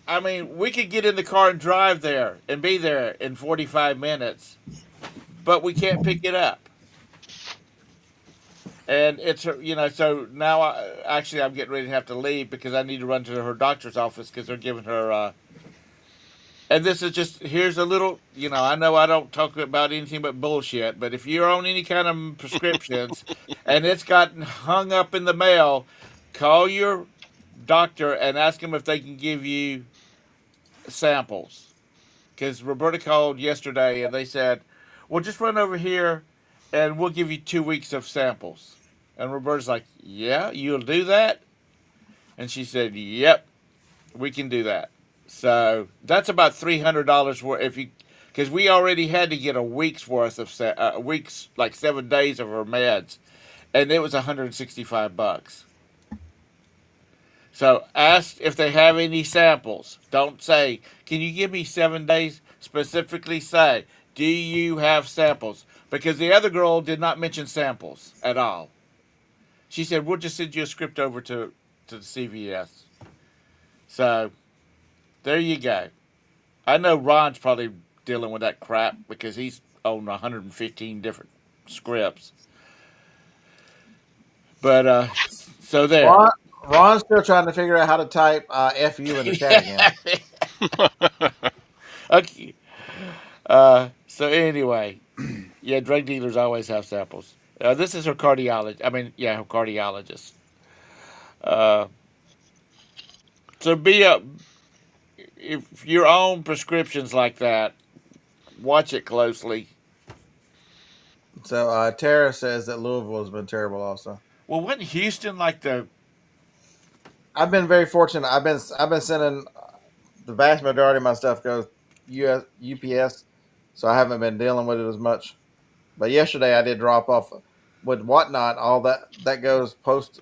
I mean, we could get in the car and drive there and be there in 45 minutes, but we can't pick it up. And so now I'm getting ready to have to leave because I need to run to her doctor's office because they're giving her. And this is just, here's a little, I know I don't talk about anything but bullshit, but if you're on any kind of prescriptions and it's gotten hung up in the mail, call your doctor and ask them if they can give you samples because Roberta called yesterday and they said, "Well, just run over here, and we'll give you 2 weeks of samples." And Roberta's like, "Yeah, you'll do that?" And she said, "Yep, we can do that." So that's about $300 worth if you, because we already had to get a week's worth of a week's like 7 days of her meds, and it was $165. So ask if they have any samples. Don't say, "Can you give me 7 days?" Specifically say, "Do you have samples?" Because the other girl did not mention samples at all. She said, "We'll just send you a script over to the CVS." So there you go. I know Ron's probably dealing with that crap because he's on 115 different scripts. But so there. Ron's still trying to figure out how to type "fu" in the chat again. Okay. So anyway, yeah, drug dealers always have samples. This is her cardiologist. I mean, yeah, her cardiologist. Uh, so be a if you're on prescriptions like that, watch it closely. So Tara says that Louisville has been terrible. Also, Well, wasn't Houston like the? I've been very fortunate. I've been sending the vast majority of my stuff goes UPS, so I haven't been dealing with it as much. But yesterday I did drop off with whatnot. All that goes post.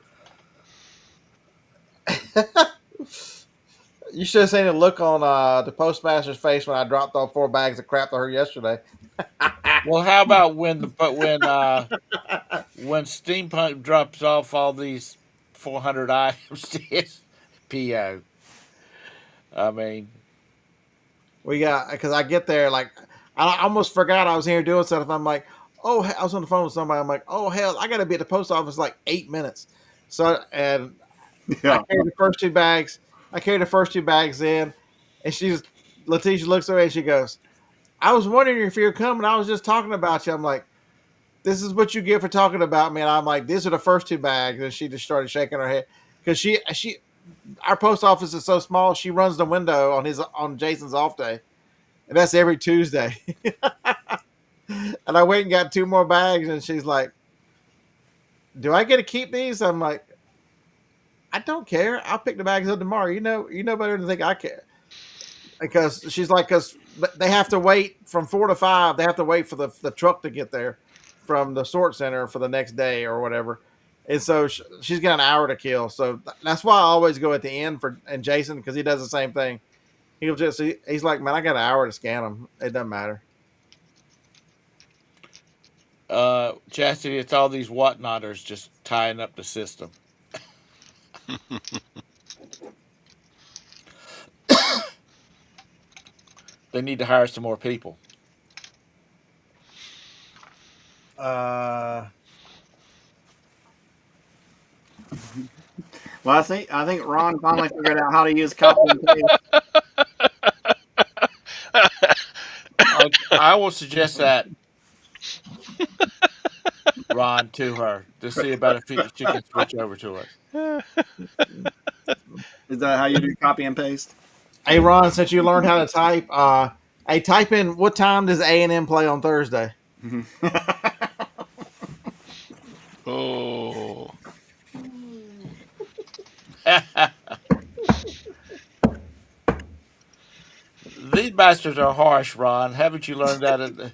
You should have seen the look on the postmaster's face when I dropped off 4 bags of crap to her yesterday. Well, how about when Steampunk drops off all these 400 items to his PO? I mean, We got because I get there like I almost forgot I was here doing stuff. I'm like, oh, I was on the phone with somebody. I'm like, oh hell, I got to be at the post office like 8 minutes. So and I Yeah. carried the first 2 bags. I carried the first 2 bags in, and Letitia looks away and she goes, "I was wondering if you're coming. I was just talking about you." I'm like, "This is what you get for talking about me." And I'm like, "These are the first 2 bags," and she just started shaking her head because she our post office is so small. She runs the window on Jason's off day, and that's every Tuesday. And I went and got 2 more bags, and she's like, "Do I get to keep these?" I'm like, "I don't care. I'll pick the bags up tomorrow. You know better than think I care." Because she's like, because they have to wait from 4 to 5. They have to wait for the truck to get there from the sort center for the next day or whatever. And so she's got an hour to kill. So that's why I always go at the end and Jason, because he does the same thing. He's like, "Man, I got an hour to scan them. It doesn't matter." Chastity, it's all these whatnotters just tying up the system. They need to hire some more people. Uh, Well, I think Ron finally figured out how to use copy and paste. I will suggest that, Ron, to her to see about if she can switch over to us. Is that how you do copy and paste? hey Ron, since you learned how to type, hey, type in what time does A&M play on Thursday? Oh, These bastards are harsh, Ron. Haven't you learned that?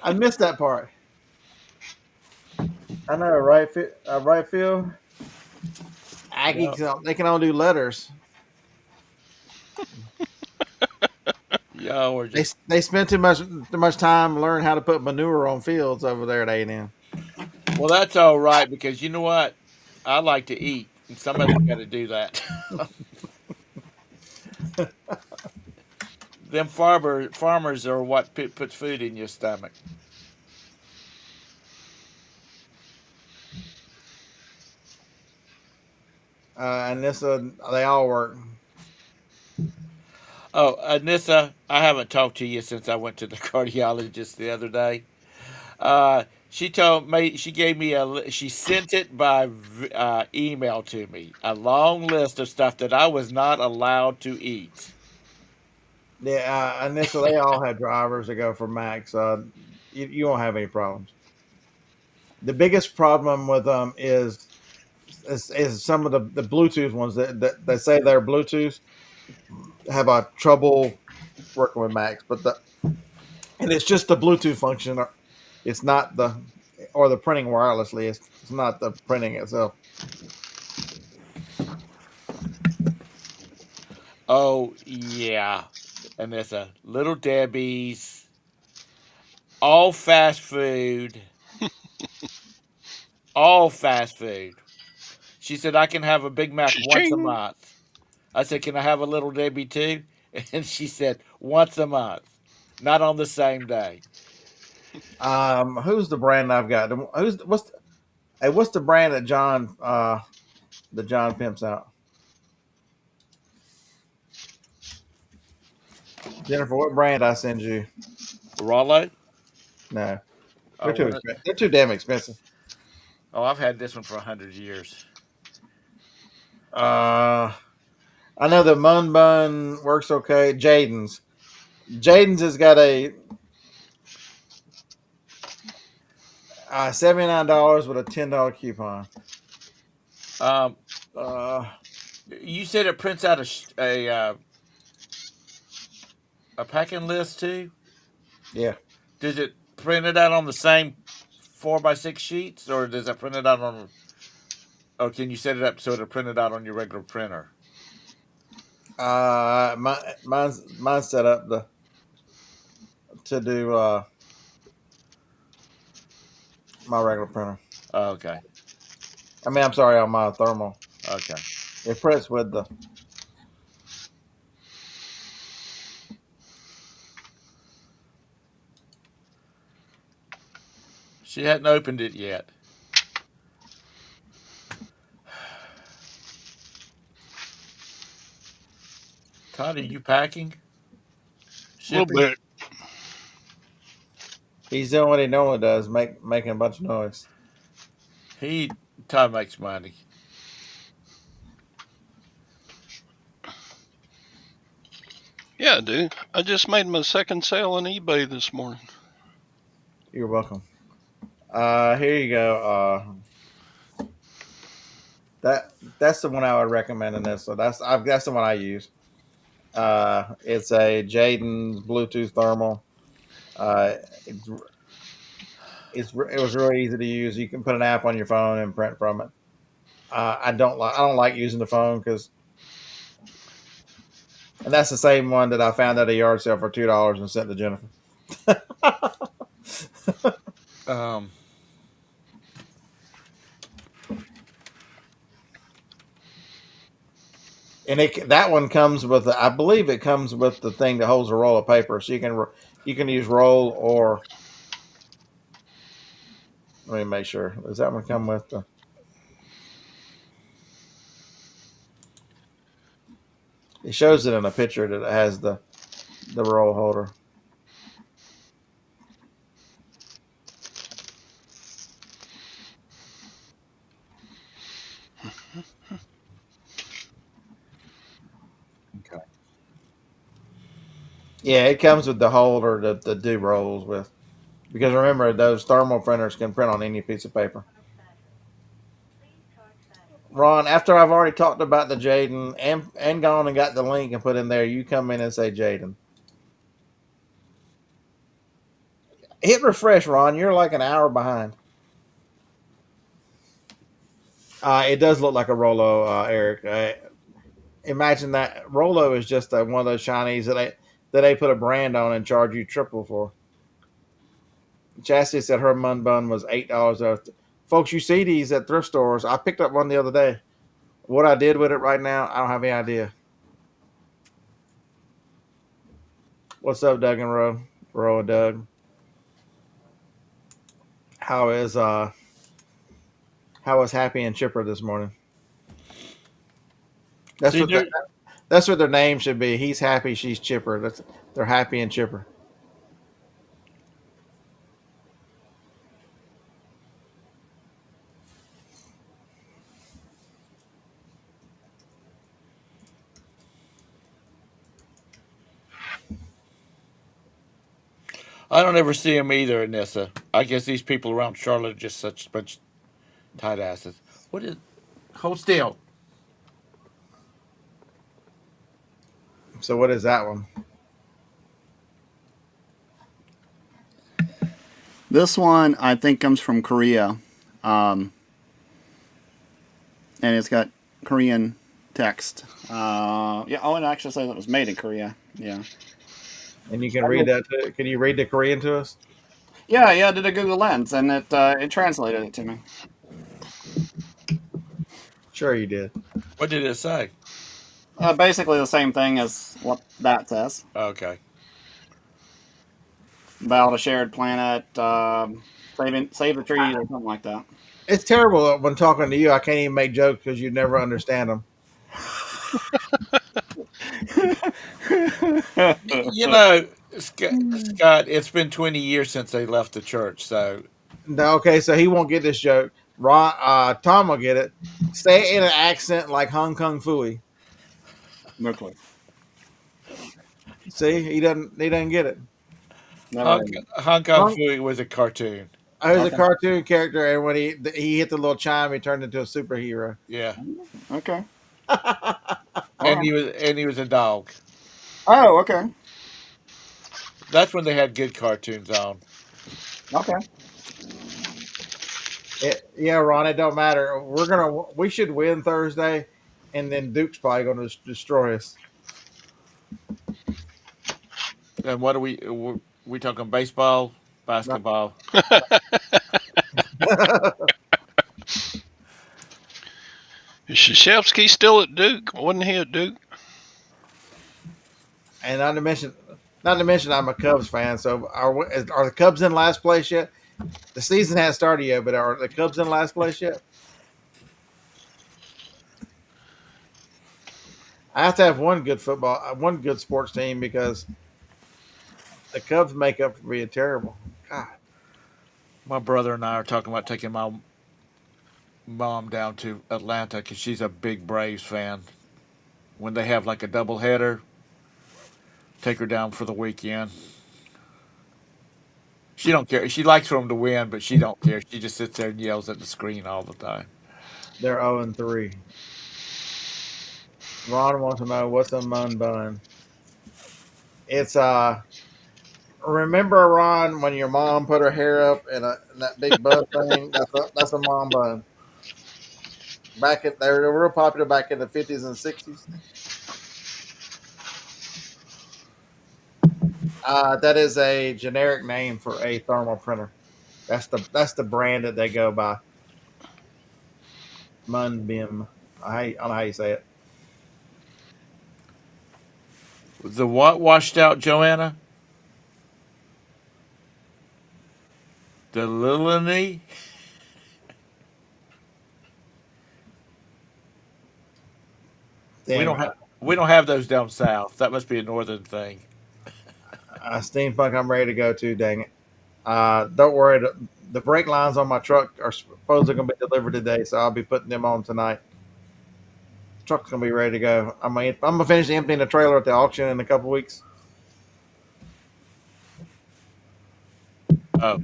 I missed that part. I know, right? Right, Phil? Aggie, they can only do letters. Y'all are just. They spend too much time learning how to put manure on fields over there at A&M. Well, that's all right because you know what? I like to eat, and somebody's got to do that. Them farmers are what puts food in your stomach. And they all work. Oh, Anissa, I haven't talked to you since I went to the cardiologist the other day. She told me she gave me she sent it by email to me, a long list of stuff that I was not allowed to eat. Yeah, and this they all have drivers that go for Max. You won't have any problems. The biggest problem with them is some of the Bluetooth ones that say they're Bluetooth have a trouble working with Macs, and it's just the Bluetooth function. It's not the printing wirelessly. It's not the printing itself. Oh yeah, and there's a Little Debbie's, all fast food, all fast food. She said I can have a Big Mac once a Cha-ching. month. I said, can I have a Little Debbie too? And she said once a month, not on the same day. Who's the brand I've got? What's the brand that John pimps out? Jennifer, what brand I send you? Rollo? No, Oh, what? they're too damn expensive. Oh, I've had this one for 100 years. Uh, I know the Mun Bun works okay. Jaden's has got a $79 with a $10 coupon. Um, Uh, you said it prints out a packing list too. yeah. Does it print it out on the same 4x6 sheets, or does it print it out on? Or can you set it up so it'll print it out on your regular printer? Mine's set up to do my regular printer. Oh, okay, I mean, I'm sorry, on my thermal. okay. It prints with the. She hadn't opened it yet. Todd, are you packing? A little Shipping? bit. He's doing what he normally does, making a bunch of noise. Todd makes money. Yeah, dude. I just made my second sale on eBay this morning. You're welcome. Here you go. That's the one I would recommend in this. So that's the one I use. It's a Jaden's Bluetooth thermal. Uh, it's, it was really easy to use. You can put an app on your phone and print from it. I don't like using the phone and that's the same one that I found at a yard sale for $2 and sent to Jennifer. Um, And that one comes with I believe it comes with the thing that holds a roll of paper, so you can use roll or let me make sure. Does that one come with the? It shows it in a picture that it has the roll holder. okay. Yeah, it comes with the holder to do rolls with. Because remember, those thermal printers can print on any piece of paper. Ron, after I've already talked about the Jaden and gone and got the link and put in there, you come in and say Jaden. Hit refresh, Ron. You're like an hour behind. It does look like a Rolo, Eric. Imagine that Rolo is just one of those Chinese that they put a brand on and charge you triple for. Chastity said her mun bun was $8. Folks, you see these at thrift stores. I picked up one the other day. What I did with it right now, I don't have any idea. What's up, Doug and Ro and Doug? How is Happy and Chipper this morning? That's See, what that's what their name should be. He's happy, she's chipper. They're Happy and Chipper. I don't ever see them either, Anissa. I guess these people around Charlotte are just such a bunch of tight asses. What is? Hold still. So what is that one? This one I think comes from Korea, and it's got Korean text. Yeah. Oh, it actually says it was made in Korea. Yeah. And you can read that. Can you read the Korean to us? Yeah. Yeah. I did a Google Lens, and it translated it to me. Sure, you did. What did it say? Basically the same thing as what that says Okay. about a shared planet, save the trees, or something like that. It's terrible when talking to you. I can't even make jokes because you never understand them. You know, Scott, it's been 20 years since they left the church, so No, okay, so he won't get this joke. Tom will get it. Say it in an accent like Hong Kong Fooey. No clue. See, he doesn't. He doesn't get it. Never. Hong Kong Hong- Fooey was a cartoon. I was a Okay. cartoon character, and when he hit the little chime, he turned into a superhero. Yeah, Okay. and he was a dog. Oh, okay. That's when they had good cartoons on. Okay. Yeah, Ron, it don't matter. We should win Thursday, and then Duke's probably going to destroy us. And what are we talking baseball, basketball? Is Krzyzewski still at Duke? Wasn't he at Duke? And not to mention, I'm a Cubs fan. So are the Cubs in last place yet? The season hasn't started yet, but are the Cubs in last place yet? I have to have one good sports team because the Cubs make up for being terrible. God, My brother and I are talking about taking my mom down to Atlanta because she's a big Braves fan. When they have like a doubleheader, take her down for the weekend. She don't care. She likes for them to win, but she don't care. She just sits there and yells at the screen all the time. they're 0-3. Ron wants to know what's a mun bun. It's remember, Ron, when your mom put her hair up in that big bun thing? That's a mom bun. They were real popular back in the 50s and 60s. That is a generic name for a thermal printer. That's the brand that they go by. Munbim. I don't know how you say it. The what washed out, Joanna? The Lilany? Damn, We don't have those down south. That must be a northern thing. Steampunk. I'm ready to go too. Dang it. Don't worry. The brake lines on my truck are supposedly going to be delivered today, so I'll be putting them on tonight. The truck's going to be ready to go. I'm going to finish emptying the trailer at the auction in a couple weeks. Oh.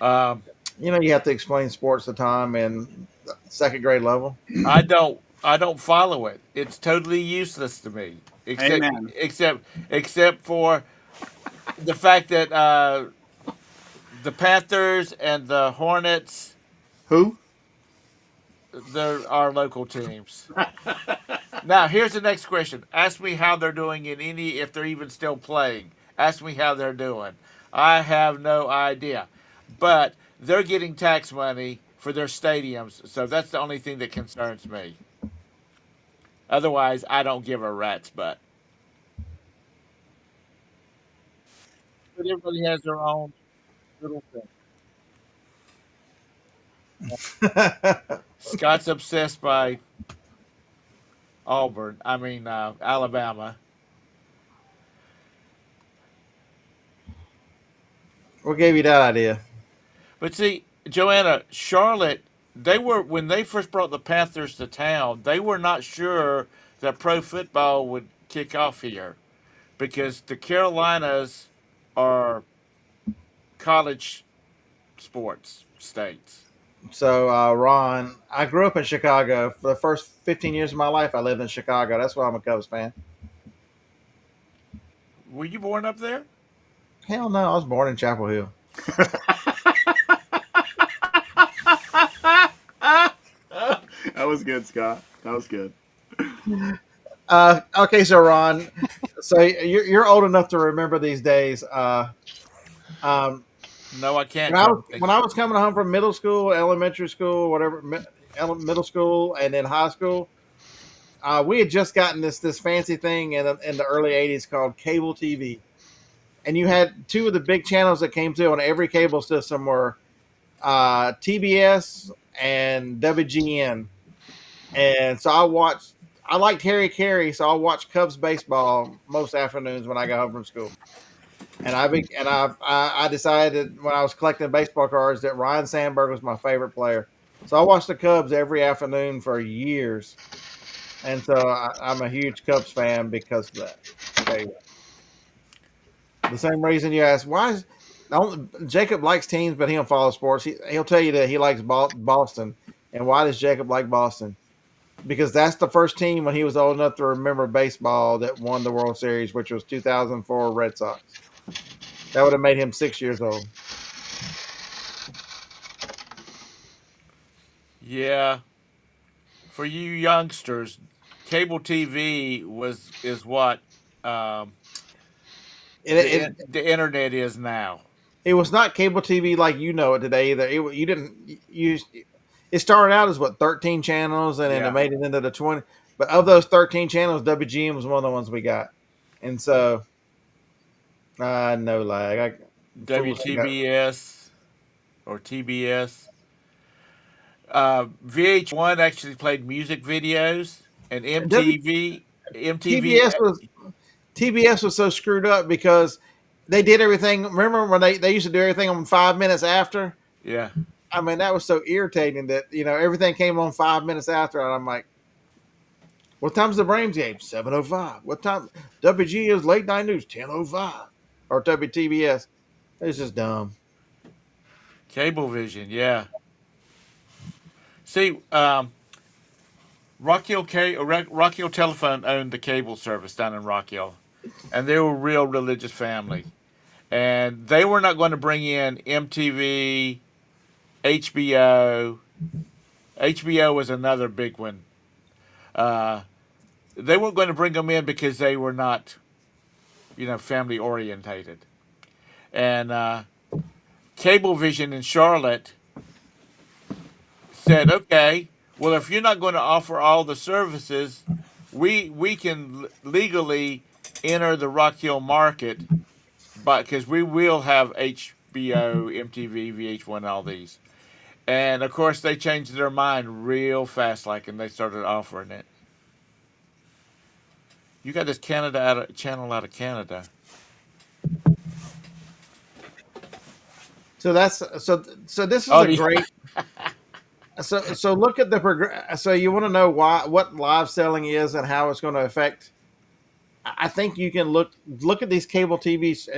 Um, You have to explain sports to Tom in second grade level. I don't follow it. It's totally useless to me. Amen. Except for the fact that the Panthers and the Hornets, Who? they're our local teams. Now, here's the next question. Ask me how they're doing if they're even still playing. Ask me how they're doing. I have no idea. But they're getting tax money for their stadiums, so that's the only thing that concerns me. Otherwise, I don't give a rat's butt. But everybody has their own little thing. Scott's obsessed by Alabama. What gave you that idea? But see, Joanna, Charlotte, when they first brought the Panthers to town, they were not sure that pro football would kick off here because the Carolinas or college sports states? So, Ron, I grew up in Chicago. For the first 15 years of my life, I lived in Chicago. That's why I'm a Cubs fan. Were you born up there? Hell no, I was born in Chapel Hill. That was good, Scott. That was good. Okay, so Ron, so you're old enough to remember these days. Um, No, I can't when I was currently. when I was coming home from middle school, elementary school, whatever, middle school, and then high school, we had just gotten this fancy thing in the early '80s called cable TV, and you had two of the big channels that came through on every cable system were TBS and WGN, and so I watched. I liked Harry Carey, so I watched Cubs baseball most afternoons when I got home from school. And I decided when I was collecting baseball cards that Ryan Sandberg was my favorite player. So I watched the Cubs every afternoon for years, and so I'm a huge Cubs fan because of that. Okay, the same reason you asked why is Jacob likes teams, but he don't follow sports. He'll tell you that he likes Boston, and why does Jacob like Boston? Because that's the first team when he was old enough to remember baseball that won the World Series, which was 2004 Red Sox. That would have made him 6 years old. Yeah, for you youngsters, cable TV is what um, It, it the internet is now. it was not cable TV like you know it today either. You didn't use. It started out as what 13 channels, and then it Yeah, made it into the 20. But of those 13 channels, WGN was one of the ones we got, and so no lag. Foolish. WTBS or TBS. VH1 actually played music videos, and MTV. TBS was TBS was so screwed up because they did everything. Remember when they used to do everything on 5 minutes after? Yeah, I mean, that was so irritating that everything came on 5 minutes after, and I'm like, what time's the Braves game? 7:05. What time? WG is late night news 10:05 or WTBS. It's just dumb. Cablevision. Yeah. See, Rock Hill Telephone owned the cable service down in Rock Hill, and they were a real religious family, and they were not going to bring in MTV, HBO. HBO was another big one. Uh, they weren't going to bring them in because they were not, family orientated. And Cablevision in Charlotte said, "Okay, well, if you're not going to offer all the services, we can legally enter the Rock Hill market, but because we will have HBO, MTV, VH1, all these." And of course, they changed their mind real fast, and they started offering it. You got this channel out of Canada. So that's so. This is Oh, a great. So look at the So you want to know what live selling is and how it's going to affect. I think you can look at these cable TVs.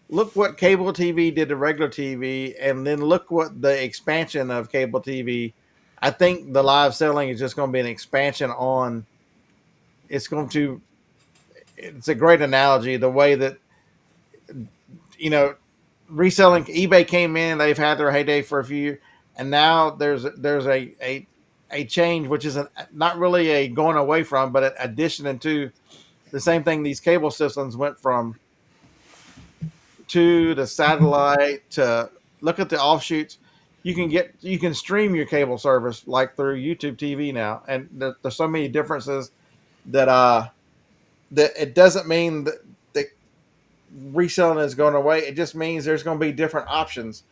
Look what cable TV did to regular TV, and then look what the expansion of cable TV. I think the live selling is just going to be an expansion on. It's going to. It's a great analogy. The way that you know reselling eBay came in, they've had their heyday for a few years, and now there's a change, which is not really a going away from, but an addition into the same thing. These cable systems went from to the satellite to look at the offshoots. You can stream your cable service like through YouTube TV now, and there's so many differences that that it doesn't mean that reselling is going away. It just means there's going to be different options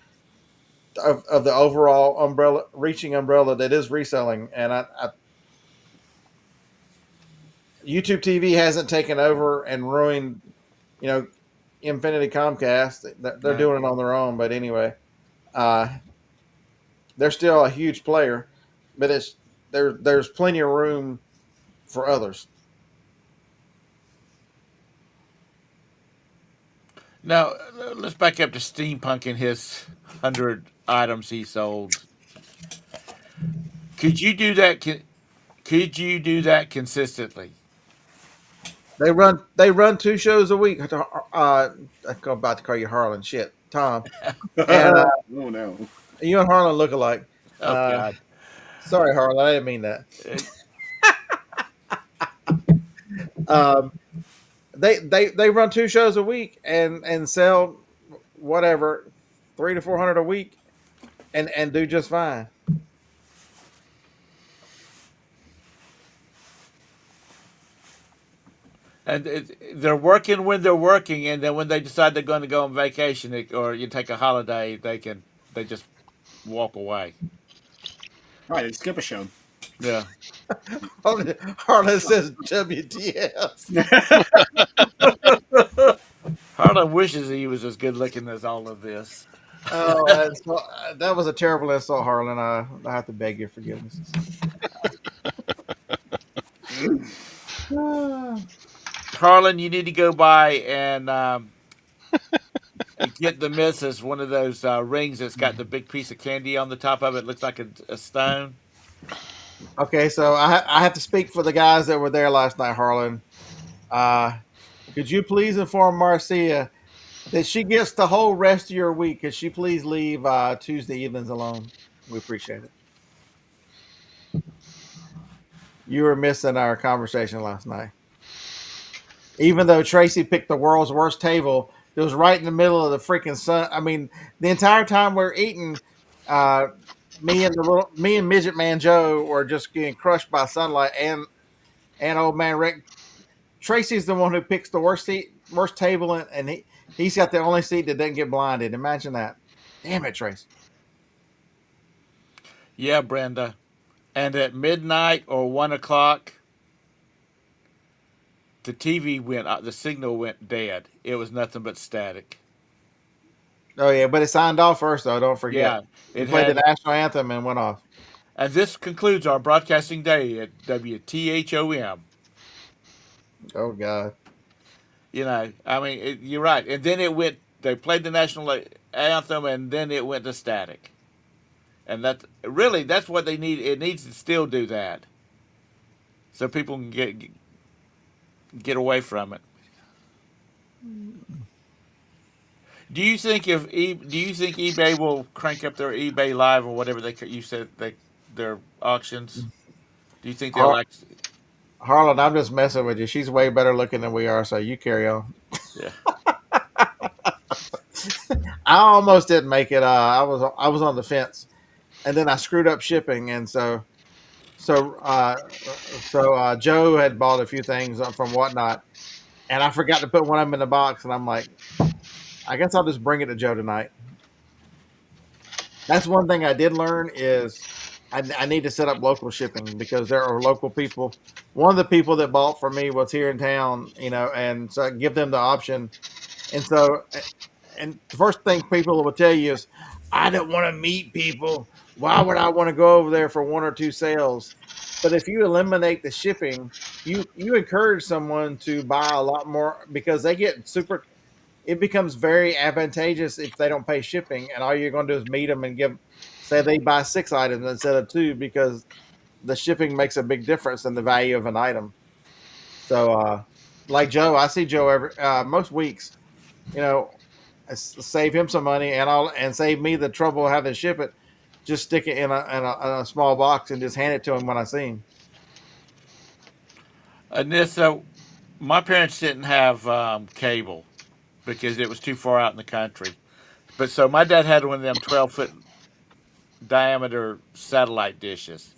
of the overall reaching umbrella that is reselling. And YouTube TV hasn't taken over and ruined, you know, Infinity Comcast. They're no. doing it on their own. But anyway, uh, they're still a huge player, but there's plenty of room for others. Now let's back up to steampunk and his 100 items he sold. Could you do that? Could you do that consistently? They run 2 shows a week. I'm about to call you Harlan. Shit, Tom. And Oh no. you and Harlan look alike. Oh God. Sorry, Harlan, I didn't mean that. Uh, Um, they run 2 shows a week and sell whatever 300 to 400 a week and do just fine. And they're working when they're working, and then when they decide they're going to go on vacation or you take a holiday, they just walk away. Right, they skip a show. Yeah. Harlan says WTF. Harlan wishes he was as good looking as all of this. Oh, that was a terrible insult, Harlan. I have to beg your forgiveness. Harlan, you need to go by and get the missus one of those rings that's got the big piece of candy on the top of it. Looks like a stone. Okay, so I have to speak for the guys that were there last night, Harlan. Uh, could you please inform Marcia that she gets the whole rest of your week? Could she please leave Tuesday evenings alone? We appreciate it. You were missing our conversation last night. Even though Tracy picked the world's worst table, it was right in the middle of the freaking sun. I mean, the entire time we're eating, uh, me and midget man Joe were just getting crushed by sunlight, and old man Rick. Tracy's the one who picks the worst table, and he's got the only seat that doesn't get blinded. Imagine that. Damn it, Tracy. Yeah, Brenda. And at midnight or 1 o'clock, the TV the signal went dead. It was nothing but static. Oh yeah, but it signed off first though. Don't forget. Yeah, We it played the had. national anthem and went off. And this concludes our broadcasting day at WTHOM. Oh God. I mean, you're right. And then it went. They played the national anthem, and then it went to static. And that's what they need. It needs to still do that, so people can get away from it. Do you think eBay will crank up their eBay Live or whatever you said their auctions? Do you think they'll Har- like? Harlan, I'm just messing with you. She's way better looking than we are, so you carry on. Yeah. I almost didn't make it. I was on the fence, and then I screwed up shipping, and so Joe had bought a few things from Whatnot, and I forgot to put one of them in the box, and I'm like, I guess I'll just bring it to Joe tonight. That's one thing I did learn is I need to set up local shipping because there are local people. One of the people that bought from me was here in town, and so I give them the option. And so, and the first thing people will tell you is, I don't want to meet people. Why would I want to go over there for one or two sales? But if you eliminate the shipping, you encourage someone to buy a lot more because they get super. It becomes very advantageous if they don't pay shipping, and all you're going to do is meet them and say they buy 6 items instead of 2 because the shipping makes a big difference in the value of an item. So, like Joe, I see Joe every most weeks. Save him some money and save me the trouble of having to ship it. Just stick it in a small box and just hand it to him when I see him. And my parents didn't have cable because it was too far out in the country. But so my dad had one of them 12-foot diameter satellite dishes,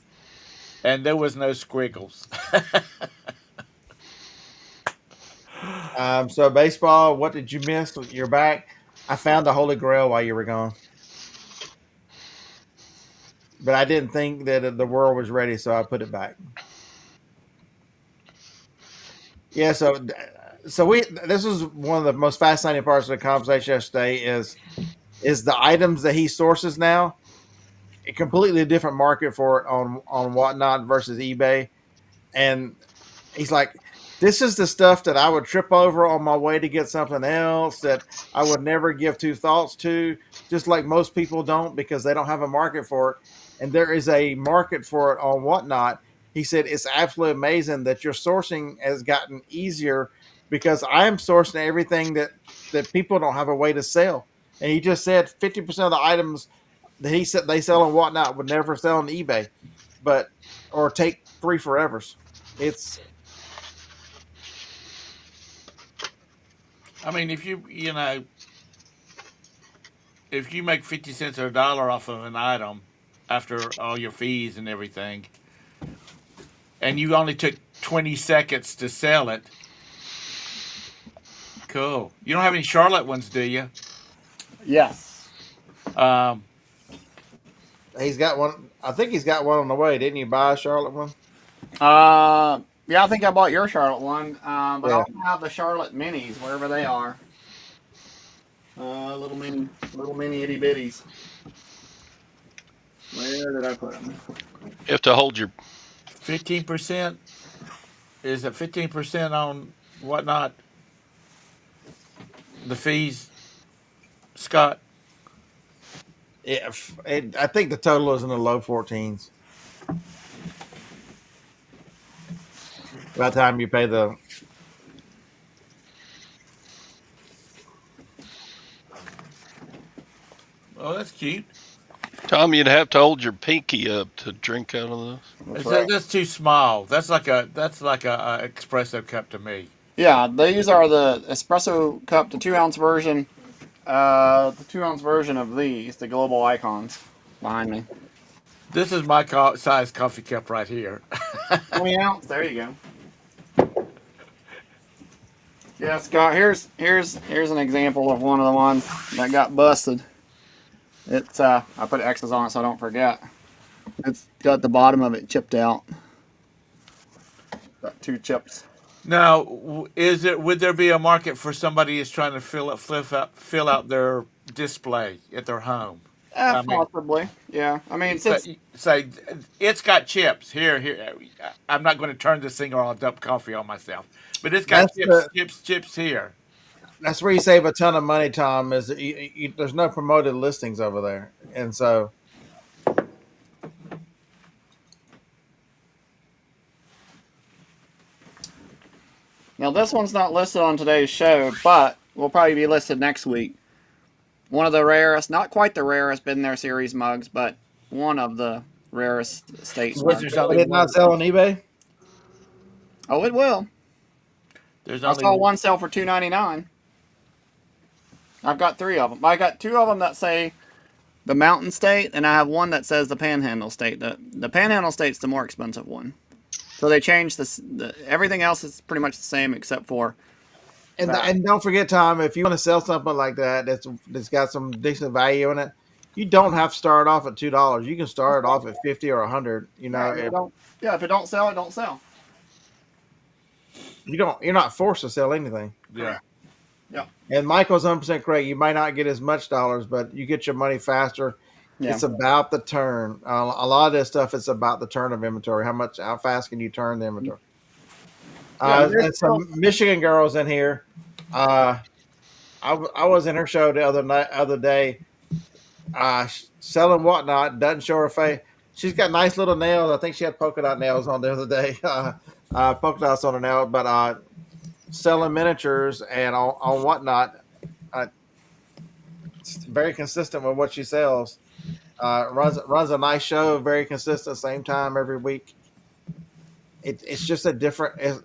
and there was no squiggles. So baseball, what did you miss? You're back. I found the Holy Grail while you were gone, but I didn't think that the world was ready, so I put it back. Yeah. So this is one of the most fascinating parts of the conversation yesterday is the items that he sources now. A completely different market for it on Whatnot versus eBay, and he's like, This is the stuff that I would trip over on my way to get something else that I would never give two thoughts to, just like most people don't because they don't have a market for it. And there is a market for it on Whatnot. He said it's absolutely amazing that your sourcing has gotten easier because I'm sourcing everything that people don't have a way to sell. And he just said 50% of the items that he said they sell on Whatnot would never sell on eBay, but or take three forevers. It's I mean, if you make 50 cents or a dollar off of an item after all your fees and everything, and you only took 20 seconds to sell it, cool. You don't have any Charlotte ones, do you? Yes. Um, he's got one. I think he's got one on the way. Didn't you buy a Charlotte one? Yeah, I think I bought your Charlotte one, but I Yeah. also have the Charlotte minis, wherever they are. Little mini itty bitties. Where did I put them? You have to hold your 15%. Is it 15% on Whatnot? The fees, Scott? Yeah, I think the total is in the low 14s. By the time you pay the, Oh, that's cute. Tom, you'd have to hold your pinky up to drink out of those. That's too small. That's like a espresso cup to me. Yeah, these are the espresso cup, the 2 ounce version. The 2 ounce version of these, the global icons behind me. This is my size coffee cup right here. 20 ounce. There you go. Yeah, Scott. Here's an example of one of the ones that got busted. It's I put X's on it so I don't forget. It's got the bottom of it chipped out. Got 2 chips. Now, would there be a market for somebody who's trying to fill out their display at their home? I mean, Possibly. Yeah. I mean, since say it's got chips here. I'm not going to turn this thing or I'll dump coffee on myself. But it's got chips here. that's where you save a ton of money, Tom. Is that there's no promoted listings over there, and so now this one's not listed on today's show, but will probably be listed next week. One of the rarest, not quite the rarest Been There series mugs, but one of the rarest states mugs. did it not sell on eBay? Oh, it will. There's I saw one sell for $2.99. I've got 3 of them. I got 2 of them that say the Mountain State, and I have one that says the Panhandle State. The Panhandle State's the more expensive one. So they changed this. Everything else is pretty much the same except for. And don't forget, Tom, if you want to sell something like that that's got some decent value in it, you don't have to start off at $2. You can start off at 50 or 100. You know, if it don't sell, it don't sell. you're not forced to sell anything. Yeah. Yeah. And Michael's 100% correct. You might not get as much dollars, but you get your money faster. Yeah. It's about the turn. A lot of this stuff is about the turn of inventory. How fast can you turn the inventory? And some Michigan girls in here. I was in her show the other day. Selling Whatnot, doesn't show her face. She's got nice little nails. I think she had polka dot nails on the other day. Polka dots on her nail, but selling miniatures and on Whatnot. It's very consistent with what she sells. Runs a nice show, very consistent, same time every week. It's just a different.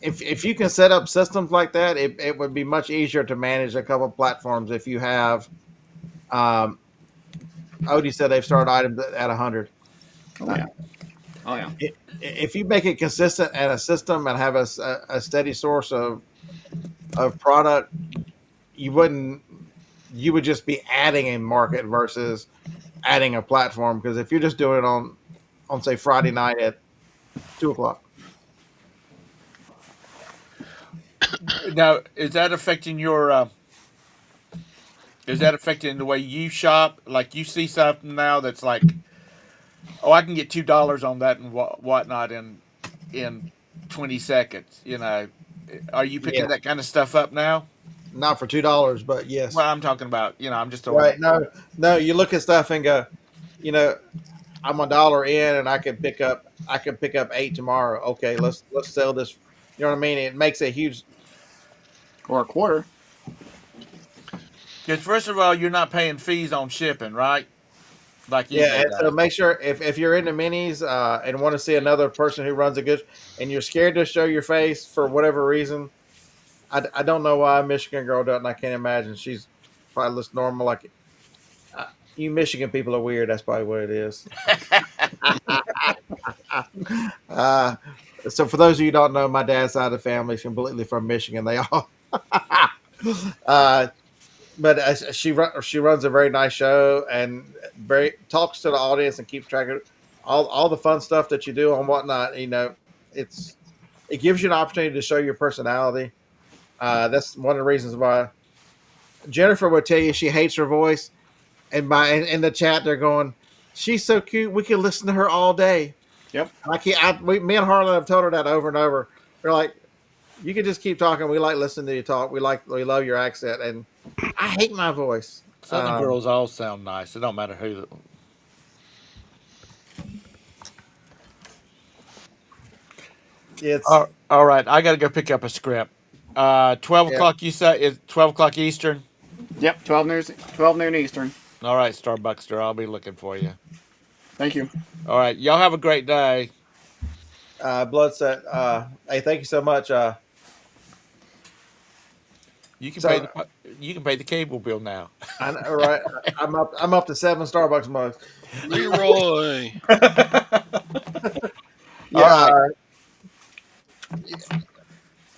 If you can set up systems like that, it would be much easier to manage a couple platforms. If you have, Odie said they've started items at 100. Oh yeah. If you make it consistent and a system and have a steady source of product, you would just be adding a market versus adding a platform. Because if you're just doing it on say Friday night at 2:00. Now, is that affecting your? Is that affecting the way you shop? Like you see something now that's like, oh, I can get $2 on that and Whatnot in 20 seconds. You know, are you picking Yes, that kind of stuff up now? not for $2, but Well, yes. I'm talking about. I'm just throwing Right? that. No, no. You look at stuff and go, you know, I'm $1 in, and I could pick up 8 tomorrow. Okay, let's sell this. You know what I mean? It makes a huge. Or a quarter. Because first of all, you're not paying fees on shipping, right? Like Yeah, eBay and so does. make sure if you're into minis and want to see another person who runs a good, and you're scared to show your face for whatever reason, I don't know why a Michigan girl doesn't. I can't imagine. She's probably looks normal. Like you Michigan people are weird. That's probably what it is. Uh, so for those of you who don't know, my dad's side of the family is completely from Michigan. They all, uh, but she runs a very nice show and very talks to the audience and keeps track of all the fun stuff that you do and whatnot. You know, it gives you an opportunity to show your personality. That's one of the reasons why Jennifer would tell you she hates her voice, and in the chat they're going, "She's so cute. We could listen to her all day." Yep. Me and Harlan have told her that over and over. They're like, "You can just keep talking. We like listening to you talk. We love your accent." And I hate my voice. Southern girls all sound nice. It don't matter who. It's All right, I got to go pick up a script. 12 yeah. o'clock, you say? Is 12 o'clock Eastern? Yep. 12 noon Eastern. All right, Starbuckster, I'll be looking for you. Thank you. All right, y'all have a great day. Bloodset. Hey, thank you so much. You can pay So the you can pay the cable bill now. I know, right? I'm up to 7 Starbucks mugs. Leroy. Yeah, All right.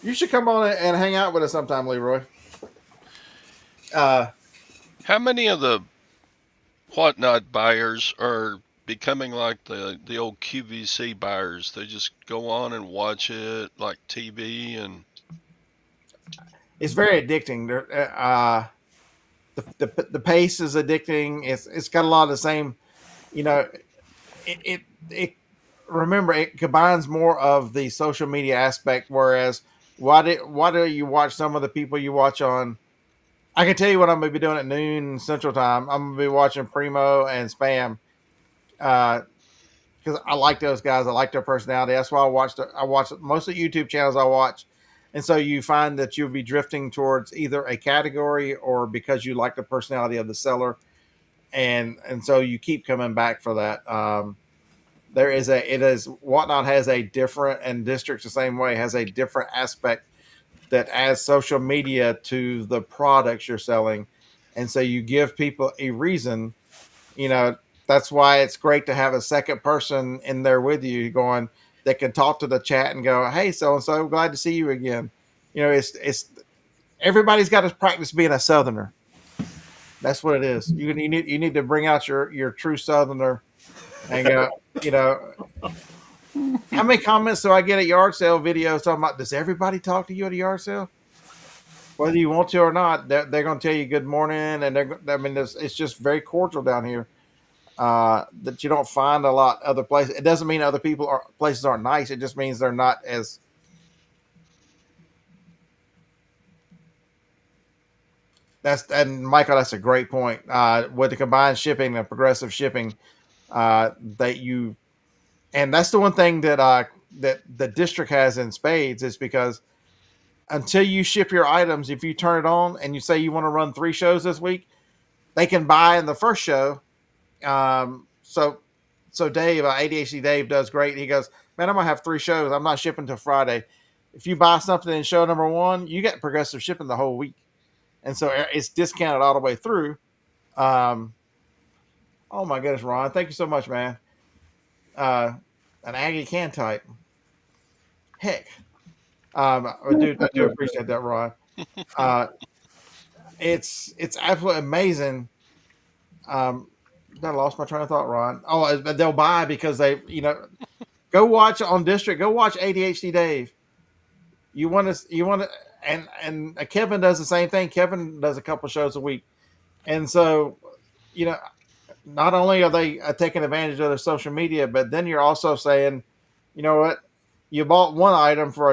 you should come on and hang out with us sometime, Leroy. Uh, How many of the whatnot buyers are becoming like the old QVC buyers? They just go on and watch it like TV, and it's very addicting. The pace is addicting. It's got a lot of the same. You know, it remember it combines more of the social media aspect. Whereas why do you watch some of the people you watch on? I can tell you what I'm going to be doing at noon Central Time. I'm going to be watching Primo and Spam because I like those guys. I like their personality. That's why I watch most of the YouTube channels I watch. And so you find that you'll be drifting towards either a category or because you like the personality of the seller. And so you keep coming back for that. Whatnot has a different, and Districts the same way, has a different aspect that adds social media to the products you're selling. And so you give people a reason, you know, that's why it's great to have a second person in there with you going that can talk to the chat and go, "Hey, so and so, glad to see you again." You know, it's everybody's got to practice being a southerner. That's what it is. You need to bring out your true southerner and go, you know, how many comments do I get at yard sale videos talking about, does everybody talk to you at a yard sale? Whether you want to or not, they're going to tell you good morning, and it's just very cordial down here. That you don't find a lot other places. It doesn't mean other places aren't nice. It just means they're not as. And Michael, that's a great point. With the combined shipping and progressive shipping, that you, and that's the one thing that the district has in spades is because until you ship your items, if you turn it on and you say you want to run 3 shows this week, they can buy in the first show. So Dave, ADHD Dave does great. He goes, "Man, I'm gonna have 3 shows. I'm not shipping till Friday. If you buy something in show number 1, you get progressive shipping the whole week, and so it's discounted all the way through." Um, oh my goodness, Ron, thank you so much, man. An Aggie can type. Heck, I do appreciate that, Ron. Uh, it's absolutely amazing. I lost my train of thought, Ron. Oh, they'll buy because they, go watch on District. Go watch ADHD Dave. You want to, and Kevin does the same thing. Kevin does a couple shows a week, and so, you know, not only are they taking advantage of their social media, but then you're also saying, you know what, you bought one item for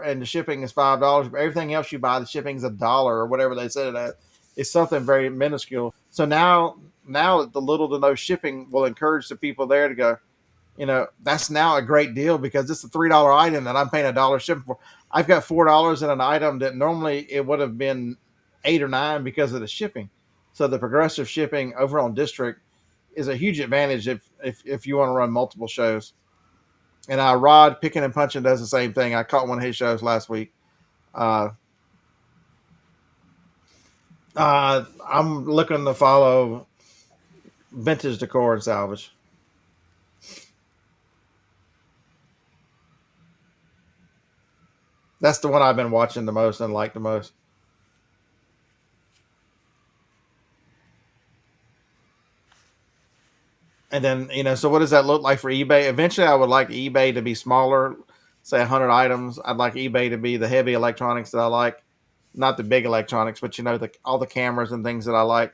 and the shipping is $5, but everything else you buy, the shipping's $1 or whatever they said it at. It's something very minuscule. So now the little to no shipping will encourage the people there to go, that's now a great deal because it's a $3 item that I'm paying $1 shipping for. I've got $4 in an item that normally it would have been 8 or 9 because of the shipping. So the progressive shipping over on District is a huge advantage if you want to run multiple shows. And Rod Picking and Punching does the same thing. I caught one of his shows last week. I'm looking to follow Vintage Decor and Salvage. That's the one I've been watching the most and like the most. And then, so what does that look like for eBay? Eventually, I would like eBay to be smaller, say 100 items. I'd like eBay to be the heavy electronics that I like, not the big electronics, but all the cameras and things that I like.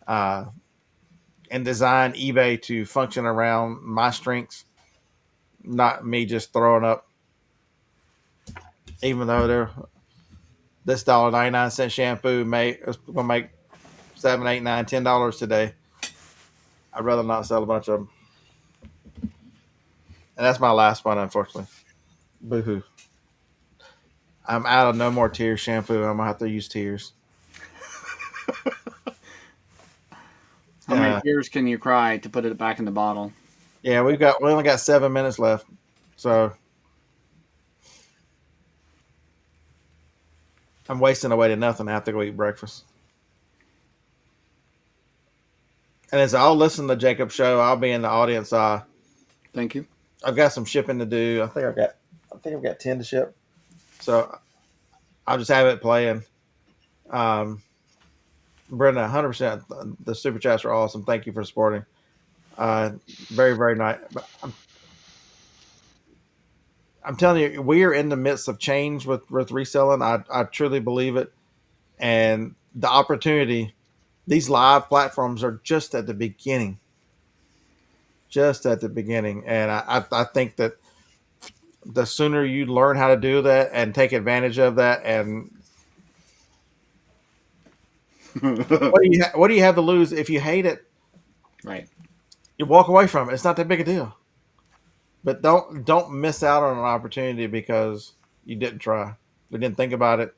And design eBay to function around my strengths, not me just throwing up. Even though this $1.99 shampoo will make $7, $8, $9, $10 today, I'd rather not sell a bunch of them. And that's my last one, unfortunately. Boo-hoo. I'm out of No More Tears shampoo. I'm going to have to use Tears. How many tears can you cry to put it back in the bottle? Yeah, we only got 7 minutes left. So I'm wasting away to nothing. I have to go eat breakfast. And as I'll listen to Jacob's show, I'll be in the audience. Thank you. I've got some shipping to do. I think I've got 10 to ship. So I'll just have it playing. Brenda, 100%. The super chats are awesome. Thank you for supporting. Very, very nice. But I'm telling you, we are in the midst of change with reselling. I truly believe it. And the opportunity, these live platforms are just at the beginning. Just at the beginning. And I think that the sooner you learn how to do that and take advantage of that, and what do you have to lose if you hate it? Right. You walk away from it. It's not that big a deal. But don't miss out on an opportunity because you didn't try. You didn't think about it.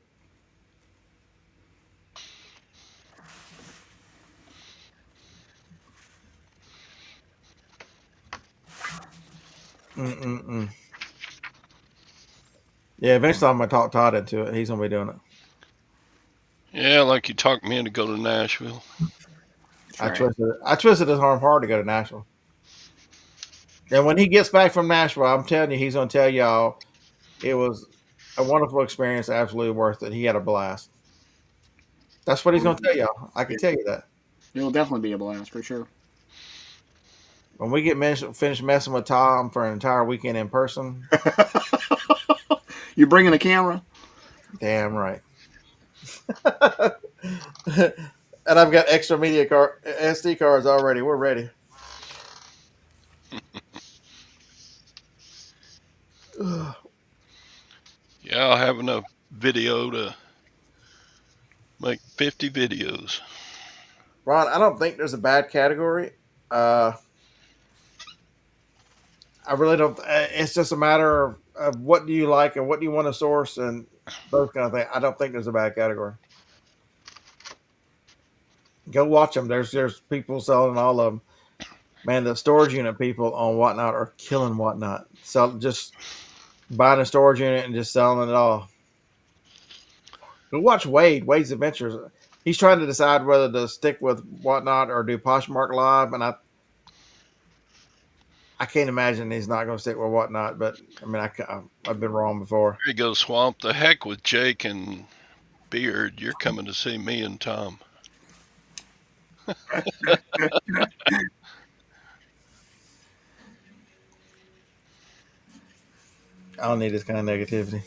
Mm-mm-mm. Yeah, eventually I'm gonna talk Todd into it. He's gonna be doing it. Yeah, like you talked me into go to Nashville. I twisted his arm hard to go to Nashville. And when he gets back from Nashville, I'm telling you, he's gonna tell y'all it was a wonderful experience, absolutely worth it. He had a blast. That's what he's gonna tell y'all. I can tell you that. It will definitely be a blast for sure. When we get finished messing with Tom for an entire weekend in person, You bringing a camera? damn right. And I've got extra media SD cards already. We're ready. Yeah, I'll have enough video to make 50 videos. Ron, I don't think there's a bad category. I really don't. It's just a matter of what do you like and what do you want to source and those kind of things. I don't think there's a bad category. Go watch them. There's people selling all of them. Man, the storage unit people on Whatnot are killing Whatnot. So just buying a storage unit and just selling it all. Go watch Wade's Adventures. He's trying to decide whether to stick with Whatnot or do Poshmark Live, and I can't imagine he's not going to stick with Whatnot. But I mean, I've been wrong before. There you go, Swamp. The heck with Jake and Beard. You're coming to see me and Tom. I don't need this kind of negativity.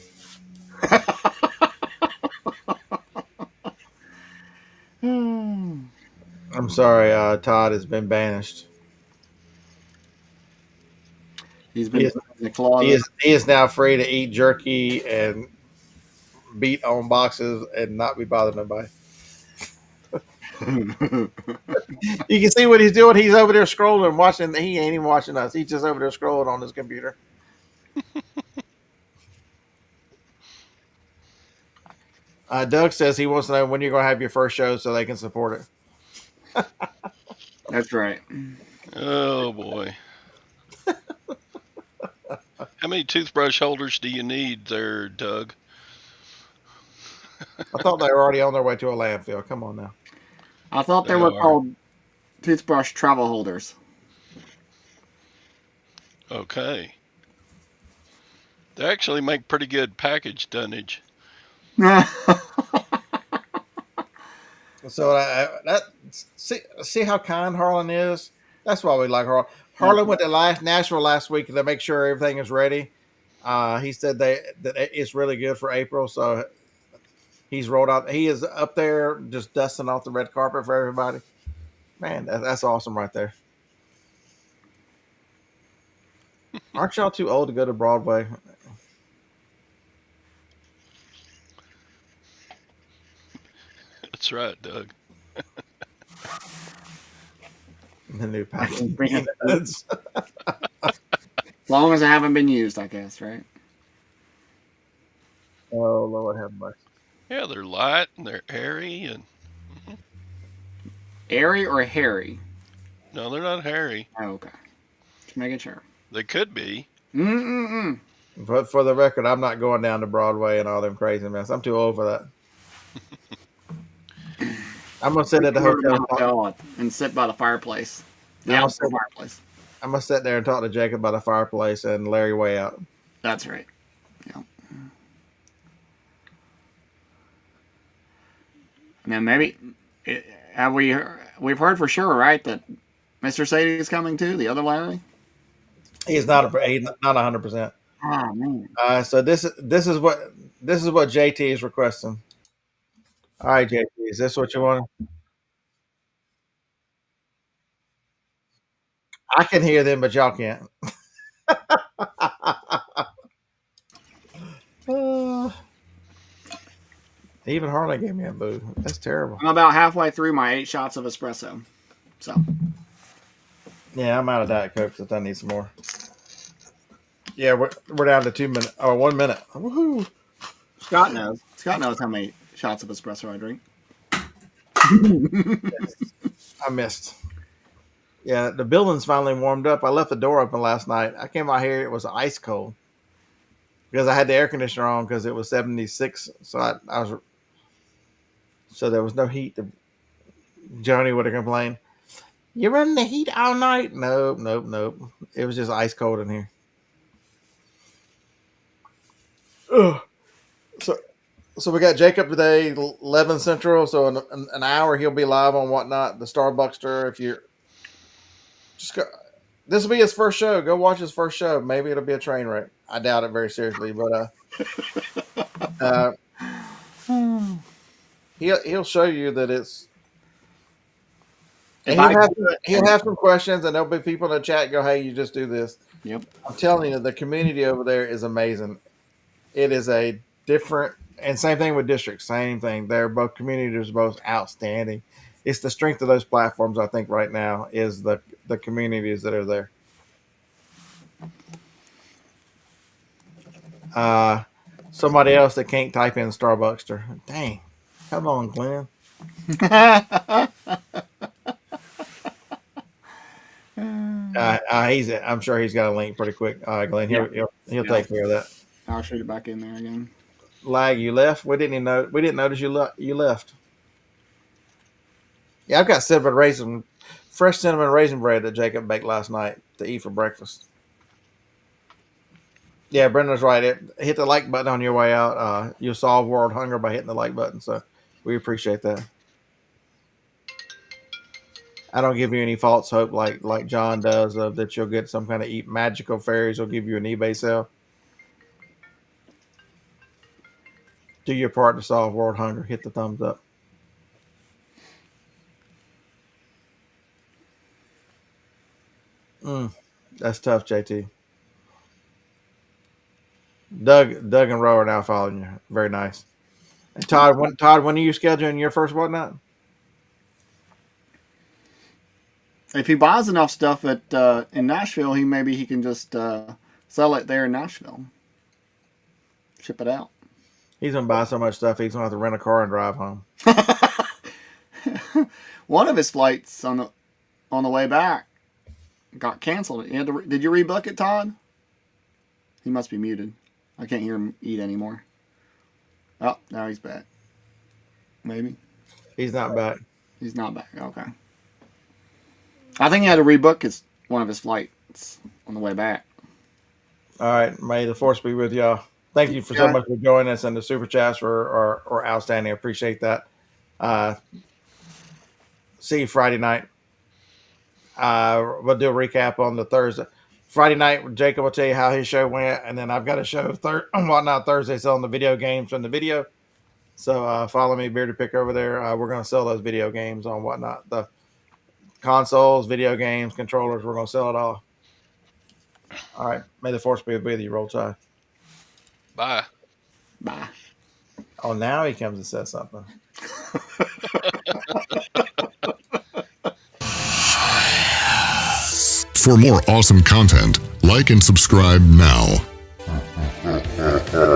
I'm sorry, Todd has been banished. He's been The closet. He is now free to eat jerky and beat on boxes and not be bothered nobody. You can see what he's doing. He's over there scrolling, watching. He ain't even watching us. He's just over there scrolling on his computer. Doug says he wants to know when you're going to have your first show so they can support it. That's right. Oh boy. How many toothbrush holders do you need there, Doug? I thought they were already on their way to a landfill. Come on now. I thought they They were are. called toothbrush travel holders. Okay. They actually make pretty good package dunnage. So see how kind Harlan is. That's why we like Harlan. Harlan went to Nashville last week to make sure everything is ready. He said that it's really good for April, so he's rolled out. He is up there just dusting off the red carpet for everybody. Man, that's awesome right there. Aren't y'all too old to go to Broadway? That's right, Doug. The new package. As long as I haven't been used, I guess, right? Oh Lord, have mercy. Yeah, they're light and they're airy, and Airy or hairy? no, they're not hairy. Oh, okay. Just making sure. They could be. Mm-mm-mm. But for the record, I'm not going down to Broadway and all them crazy mess. I'm too old for that. I'm gonna sit at the hotel And sit by the fireplace. The I'm gonna outdoor sit- fireplace. I'm gonna sit there and talk to Jacob by the fireplace and Larry way out. That's right. Yeah. Now maybe we've heard for sure, right, that Mr. Sadie is coming too, the other Larry? He's not 100%. Oh man. So this is what JT is requesting. All right, JT, is this what you want? I can hear them, but y'all can't. Even Harley gave me a boo. That's terrible. I'm about halfway through my 8 shots of espresso. So Yeah, I'm out of Diet Coke, so I need some more. Yeah, we're down to 2 minutes or 1 minute. Woohoo! Scott knows. Scott knows how many shots of espresso I drink. I missed. Yeah, the building's finally warmed up. I left the door open last night. I came out here, it was ice cold because I had the air conditioner on because it was 76. So so there was no heat. Johnny would have complained. You running the heat all night? Nope, nope, nope. It was just ice cold in here. Ugh. So we got Jacob today, 11 Central. So in an hour he'll be live on Whatnot, the Starbuckster. If you're just go, this will be his first show. Go watch his first show. Maybe it'll be a train wreck. I doubt it very seriously, but he'll show you that it's. And he'll have some questions, and there'll be people in the chat go, "Hey, you just do this." Yep. I'm telling you, the community over there is amazing. It is a different, and same thing with districts. Same thing. They're both communities, both outstanding. It's the strength of those platforms. I think right now is the communities that are there. Somebody else that can't type in Starbuckster. Dang, come on, Glenn. I'm sure he's got a link pretty quick. Glenn, he'll take care of that. I'll shoot it back in there again. Lag, you left. We didn't notice you left. Yeah, I've got fresh cinnamon raisin bread that Jacob baked last night to eat for breakfast. Yeah, Brenda's right. Hit the like button on your way out. You'll solve world hunger by hitting the like button. So we appreciate that. I don't give you any false hope like John does that you'll get some kind of magical fairies will give you an eBay sale. Do your part to solve world hunger. Hit the thumbs up. That's tough, JT. Doug and Roe are now following you. Very nice. And Todd, when are you scheduling your first whatnot? If he buys enough stuff at in Nashville, he can just sell it there in Nashville. Ship it out. He's gonna buy so much stuff he's gonna have to rent a car and drive home. One of his flights on the way back got canceled. Did you rebook it, Todd? He must be muted. I can't hear him eat anymore. Oh, now he's back. Maybe. He's not back. He's not back. Okay. I think he had to rebook one of his flights on the way back. All right. May the force be with y'all. Thank you so much for joining us, and the super chats are outstanding. I appreciate that. See you Friday night. We'll do a recap on the Thursday. Friday night, Jacob will tell you how his show went, and then I've got a show whatnot Thursday selling the video games from the video. So follow me, Bearded Pick, over there. We're going to sell those video games on whatnot. The consoles, video games, controllers, we're going to sell it all. All right. May the force be with you. Roll Tide. Bye. Bye. Oh, now he comes and says something. For more awesome content, like and subscribe now.